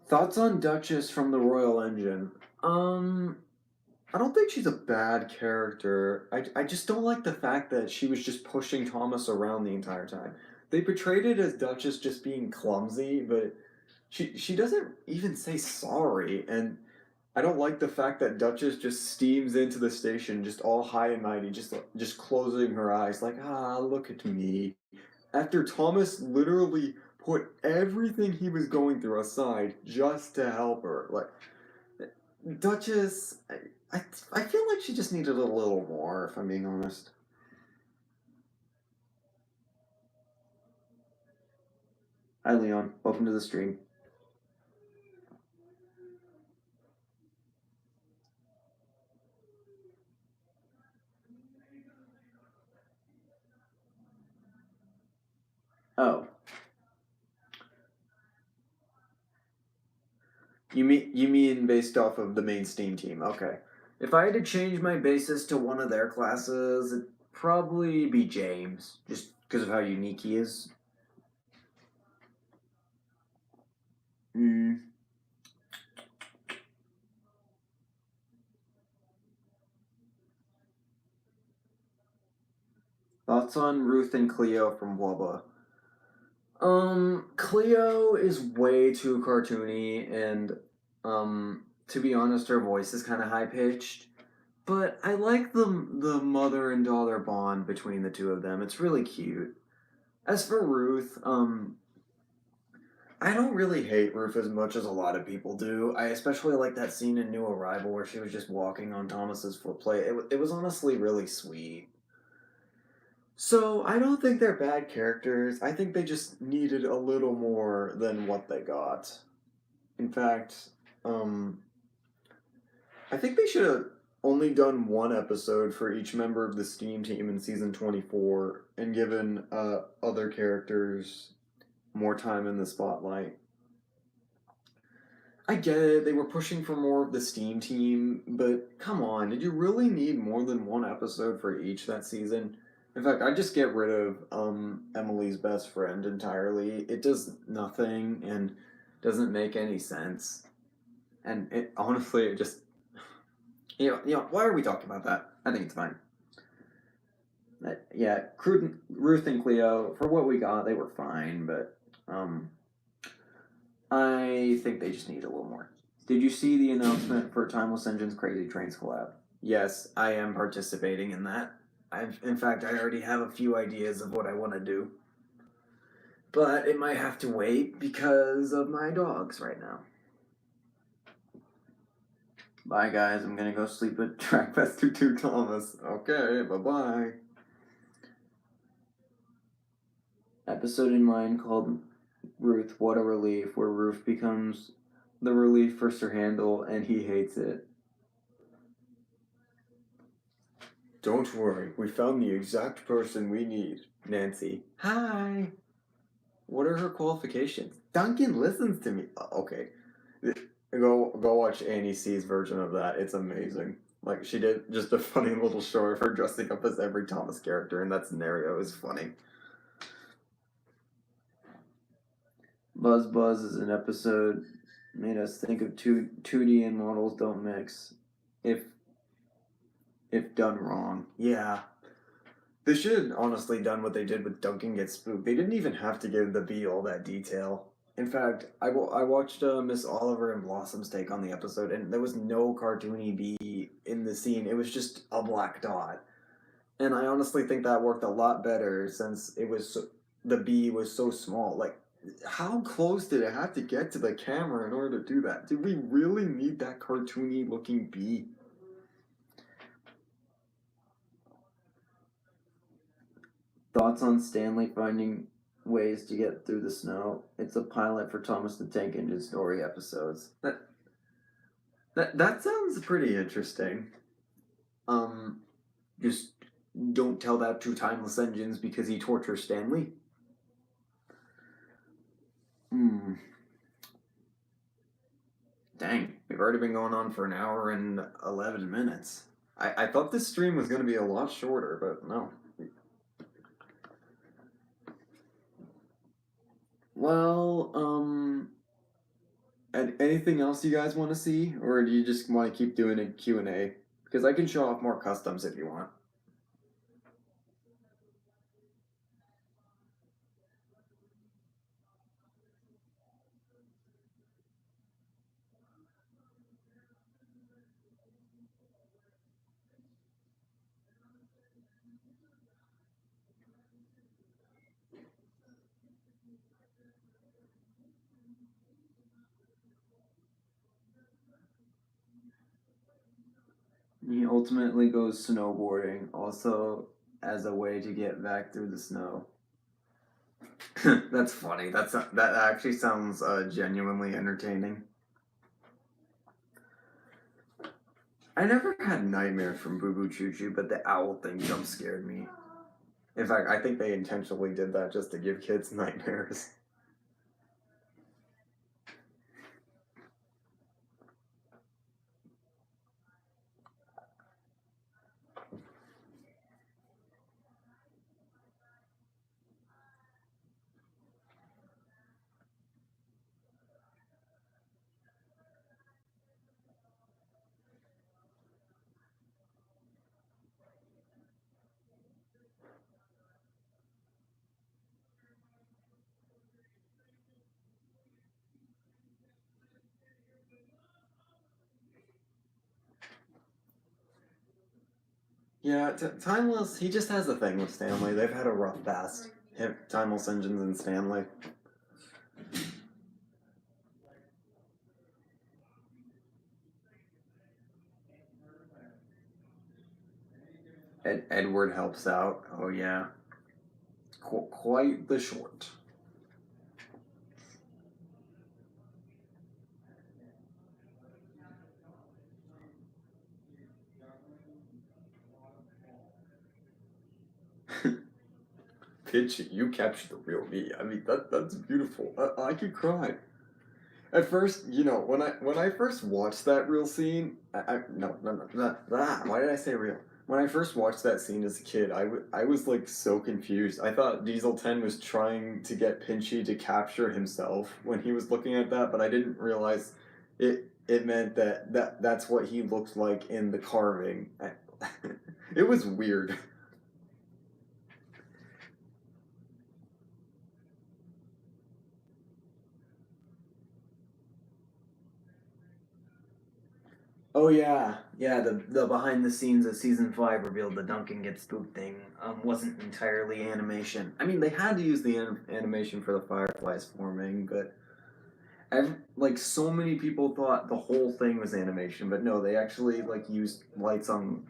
Thoughts on Duchess from the Royal Engine? I don't think she's a bad character. I just don't like the fact that she was just pushing Thomas around the entire time. They portrayed it as Duchess just being clumsy, but she doesn't even say sorry, and I don't like the fact that Duchess just steams into the station, just all high and mighty, just closing her eyes, like look at me. After Thomas literally put everything he was going through aside just to help her, like Duchess, I feel like she just needed a little more, if I'm being honest. Hi, Leon. Welcome to the stream. Oh. You mean based off of the main Steam team? Okay. If I had to change my basis to one of their classes, it'd probably be James, just because of how unique he is. Thoughts on Ruth and Cleo from Wubba? Cleo is way too cartoony, and to be honest, her voice is kind of high pitched. But I like the mother and daughter bond between the two of them. It's really cute. As for Ruth, I don't really hate Ruth as much as a lot of people do. I especially like that scene in New Arrival where she was just walking on Thomas's footplate. It was honestly really sweet. So I don't think they're bad characters. I think they just needed a little more than what they got. In fact, I think they should have only done one episode for each member of the Steam team in season 24 and given other characters more time in the spotlight. I get it, they were pushing for more of the Steam team, but come on, did you really need more than one episode for each that season? In fact, I'd just get rid of Emily's best friend entirely. It does nothing and doesn't make any sense. And it honestly, it just why are we talking about that? I think it's fine. Yeah, Ruth and Cleo, for what we got, they were fine, but I think they just need a little more. Did you see the announcement for Timeless Engines Crazy Trains collab? Yes, I am participating in that. In fact, I already have a few ideas of what I want to do. But it might have to wait because of my dogs right now. Bye, guys. I'm gonna go sleep at Trackmaster 2 Thomas. Okay, bye-bye. Episode in mind called Ruth, What a Relief, where Ruth becomes the relief for Sir Handel, and he hates it. Don't worry, we found the exact person we need. Nancy. Hi. What are her qualifications? Duncan listens to me. Okay. Go watch Annie C's version of that. It's amazing. Like, she did just a funny little show of her dressing up as every Thomas character, and that scenario is funny. Buzz Buzz is an episode made us think of 2D and models don't mix. If done wrong. Yeah. They should have honestly done what they did with Duncan Gets Spooked. They didn't even have to give the bee all that detail. In fact, I watched Miss Oliver and Blossom's take on the episode, and there was no cartoony bee in the scene. It was just a black dot, and I honestly think that worked a lot better since the bee was so small. Like, how close did it have to get to the camera in order to do that? Did we really need that cartoony looking bee? Thoughts on Stanley finding ways to get through the snow? It's a pilot for Thomas the Tank Engine story episodes. That sounds pretty interesting. Just don't tell that to Timeless Engines because he tortures Stanley. Dang, we've already been going on for an hour and 11 minutes. I thought this stream was going to be a lot shorter, but no. Well, anything else you guys want to see, or do you just want to keep doing a Q&A? Because I can show off more customs if you want. He ultimately goes snowboarding, also as a way to get back through the snow. That's funny. That actually sounds genuinely entertaining. I never had nightmares from Boo Boo Choo Choo, but the owl thing jump scared me. In fact, I think they intentionally did that just to give kids nightmares. Yeah, Timeless, he just has a thing with Stanley. They've had a rough past. Timeless Engines and Stanley. Edward helps out. Oh, yeah. Quite the short. Pitch, you captured the real me. I mean, that's beautiful. I could cry. At first, when I first watched that real scene, no, why did I say real? When I first watched that scene as a kid, I was like so confused. I thought Diesel 10 was trying to get Pinchy to capture himself when he was looking at that, but I didn't realize it meant that's what he looked like in the carving. It was weird. Oh yeah, yeah. The behind the scenes of season 5 revealed the Duncan gets spooked thing wasn't entirely animation. I mean, they had to use the animation for the fireflies forming, but like so many people thought the whole thing was animation, but no, they actually like used lights on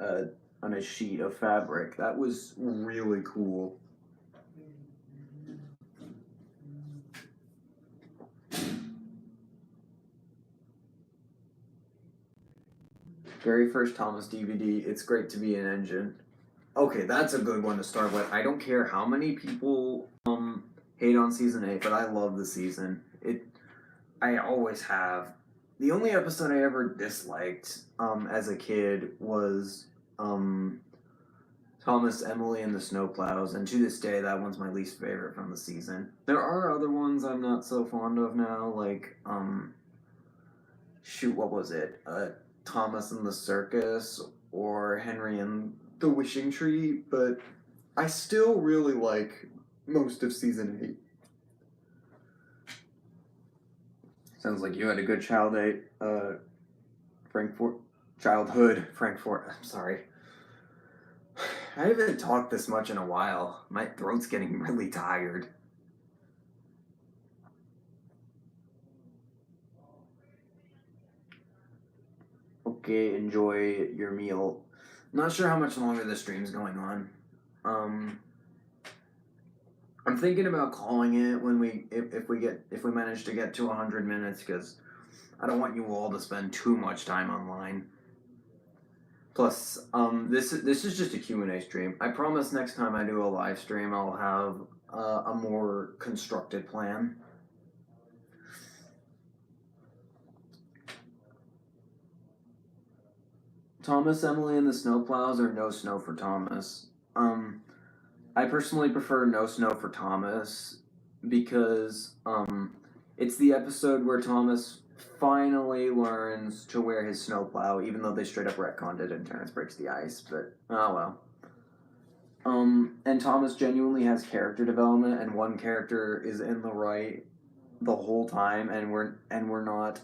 a sheet of fabric. That was really cool. Very first Thomas DVD. It's great to be an engine. Okay, that's a good one to start with. I don't care how many people hate on season 8, but I love the season. I always have. The only episode I ever disliked as a kid was Thomas, Emily, and the Snowplows, and to this day, that one's my least favorite from the season. There are other ones I'm not so fond of now, like shoot, what was it? Thomas and the Circus, or Henry and the Wishing Tree, but I still really like most of season 8. Sounds like you had a good childhood, Frankfurt. I'm sorry. I haven't talked this much in a while. My throat's getting really tired. Okay, enjoy your meal. Not sure how much longer this stream's going on. I'm thinking about calling it when if we manage to get to 100 minutes, because I don't want you all to spend too much time online. Plus, this is just a Q&A stream. I promise next time I do a live stream, I'll have a more constructed plan. Thomas, Emily, and the Snowplows, or no snow for Thomas? I personally prefer no snow for Thomas because it's the episode where Thomas finally learns to wear his snowplow, even though they straight up retconned it and Terrence breaks the ice. But oh well. And Thomas genuinely has character development, and one character is in the right the whole time, and we're not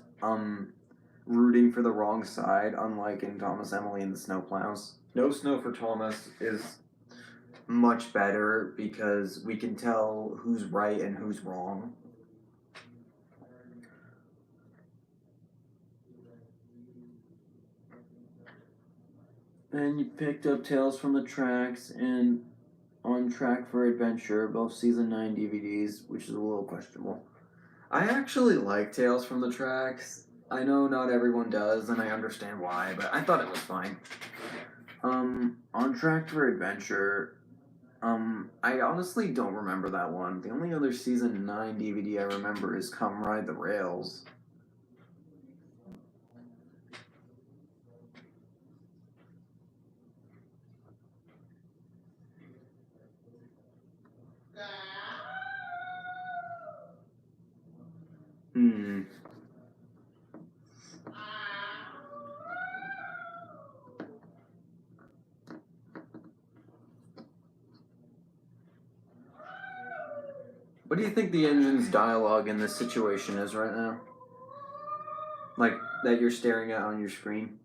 rooting for the wrong side, unlike in Thomas, Emily, and the Snowplows. No snow for Thomas is much better because we can tell who's right and who's wrong. And you picked up Tales from the Tracks and On Track for Adventure, both season 9 DVDs, which is a little questionable. I actually like Tales from the Tracks. I know not everyone does, and I understand why, but I thought it was fine. On Track for Adventure, I honestly don't remember that one. The only other season 9 DVD I remember is Come Ride the Rails. What do you think the engine's dialogue in this situation is right now? Like, that you're staring at on your screen?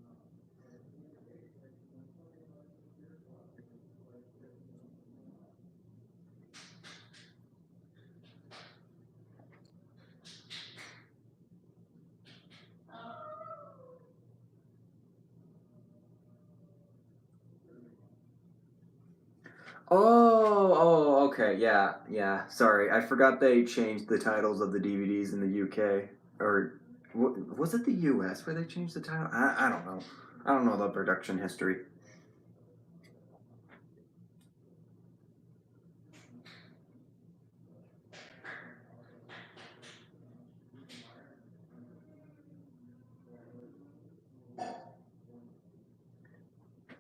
Oh, okay, yeah. Sorry, I forgot they changed the titles of the DVDs in the UK. Or, was it the US where they changed the title? I don't know. I don't know the production history.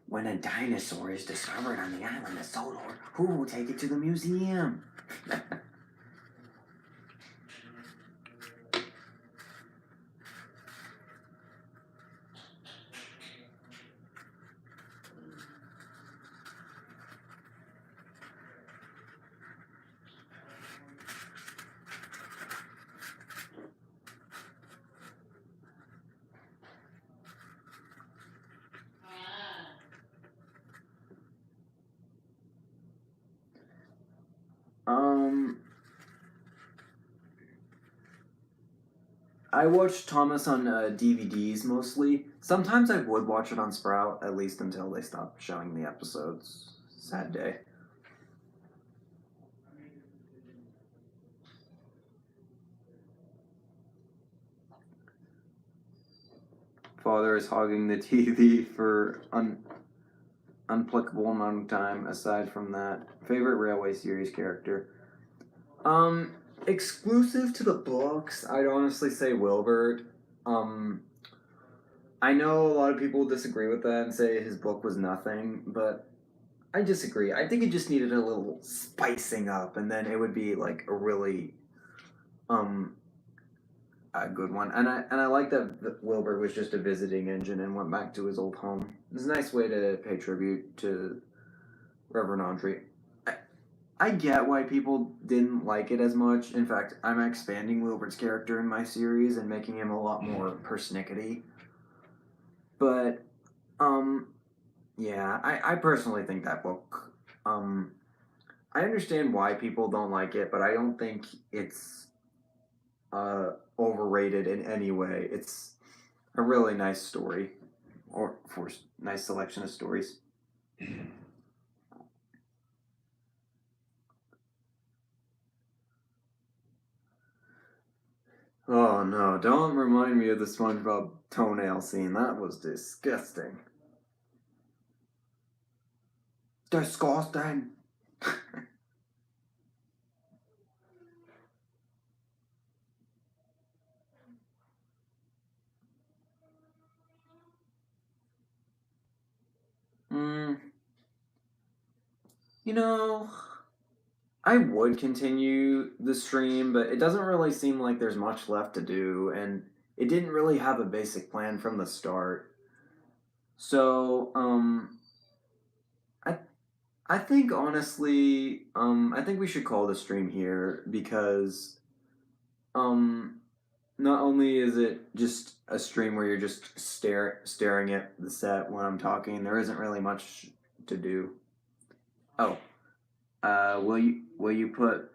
When a dinosaur is discovered on the island of Sodor, who will take it to the museum? I watched Thomas on DVDs mostly. Sometimes I would watch it on Sprout, at least until they stopped showing the episodes. Sad day. Father is hogging the TV for unplicable amount of time. Aside from that, favorite Railway series character. Exclusive to the books, I'd honestly say Wilbert. I know a lot of people disagree with that and say his book was nothing, but I disagree. I think it just needed a little spicing up, and then it would be like a really a good one. And I like that Wilbur was just a visiting engine and went back to his old home. It's a nice way to pay tribute to Reverend Audrey. I get why people didn't like it as much. In fact, I'm expanding Wilbert's character in my series and making him a lot more persnickety. But, um, yeah, I personally think that book, I understand why people don't like it, but I don't think it's overrated in any way. It's a really nice story, or for nice selection of stories. Oh no, don't remind me of the SpongeBob toenail scene. That was disgusting. Disgusting. mm, you know, I would continue the stream, but it doesn't really seem like there's much left to do, and it didn't really have a basic plan from the start. So, I I think honestly, I think we should call the stream here because um not only is it just a stream where you're just staring at the set when I'm talking, there isn't really much to do. Oh, will you put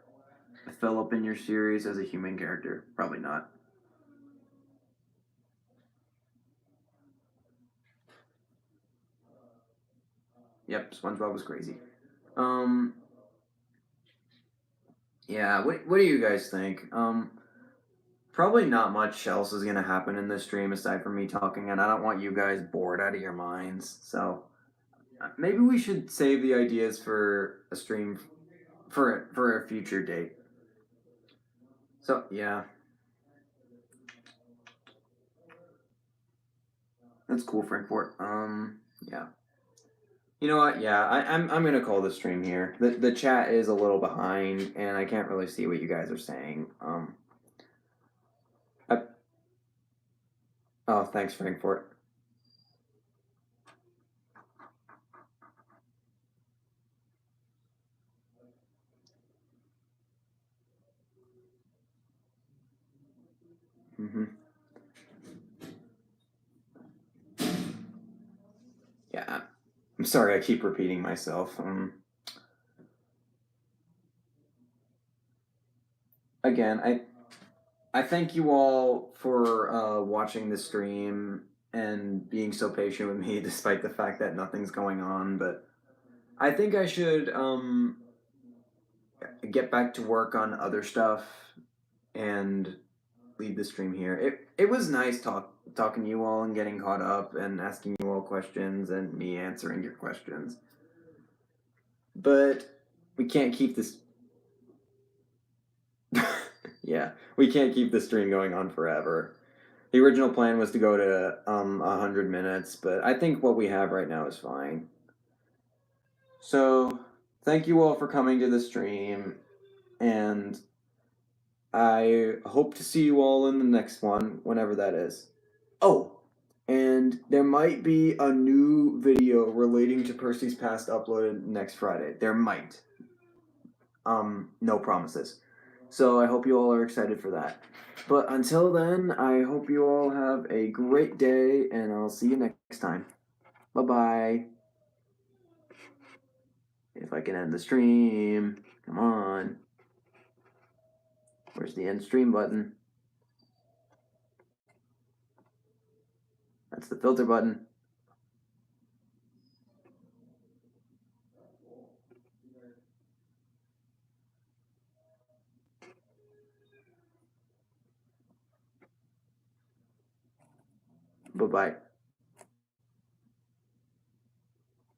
Philip in your series as a human character? Probably not. Yep, SpongeBob was crazy. Um, yeah. What do you guys think? Probably not much else is gonna happen in this stream aside from me talking, and I don't want you guys bored out of your minds. So maybe we should save the ideas for a stream for a future date. So yeah, that's cool, Frankfurt. Yeah. You know what? Yeah, I'm gonna call the stream here. The chat is a little behind, and I can't really see what you guys are saying. I, oh, thanks, Frankfurt. Mm-hmm. Yeah, I'm sorry. I keep repeating myself. Again, I thank you all for watching the stream and being so patient with me, despite the fact that nothing's going on. But I think I should get back to work on other stuff and leave the stream here. It was nice talking to you all and getting caught up and asking you all questions and me answering your questions. But we can't keep this. Yeah, we can't keep the stream going on forever. The original plan was to go to 100 minutes, but I think what we have right now is fine. So thank you all for coming to the stream, and I hope to see you all in the next one, whenever that is. Oh, and there might be a new video relating to Percy's Past uploaded next Friday. There might. No promises. So I hope you all are excited for that. But until then, I hope you all have a great day, and I'll see you next time. Bye bye. If I can end the stream. Come on. Where's the end stream button? That's the filter button. Bye bye.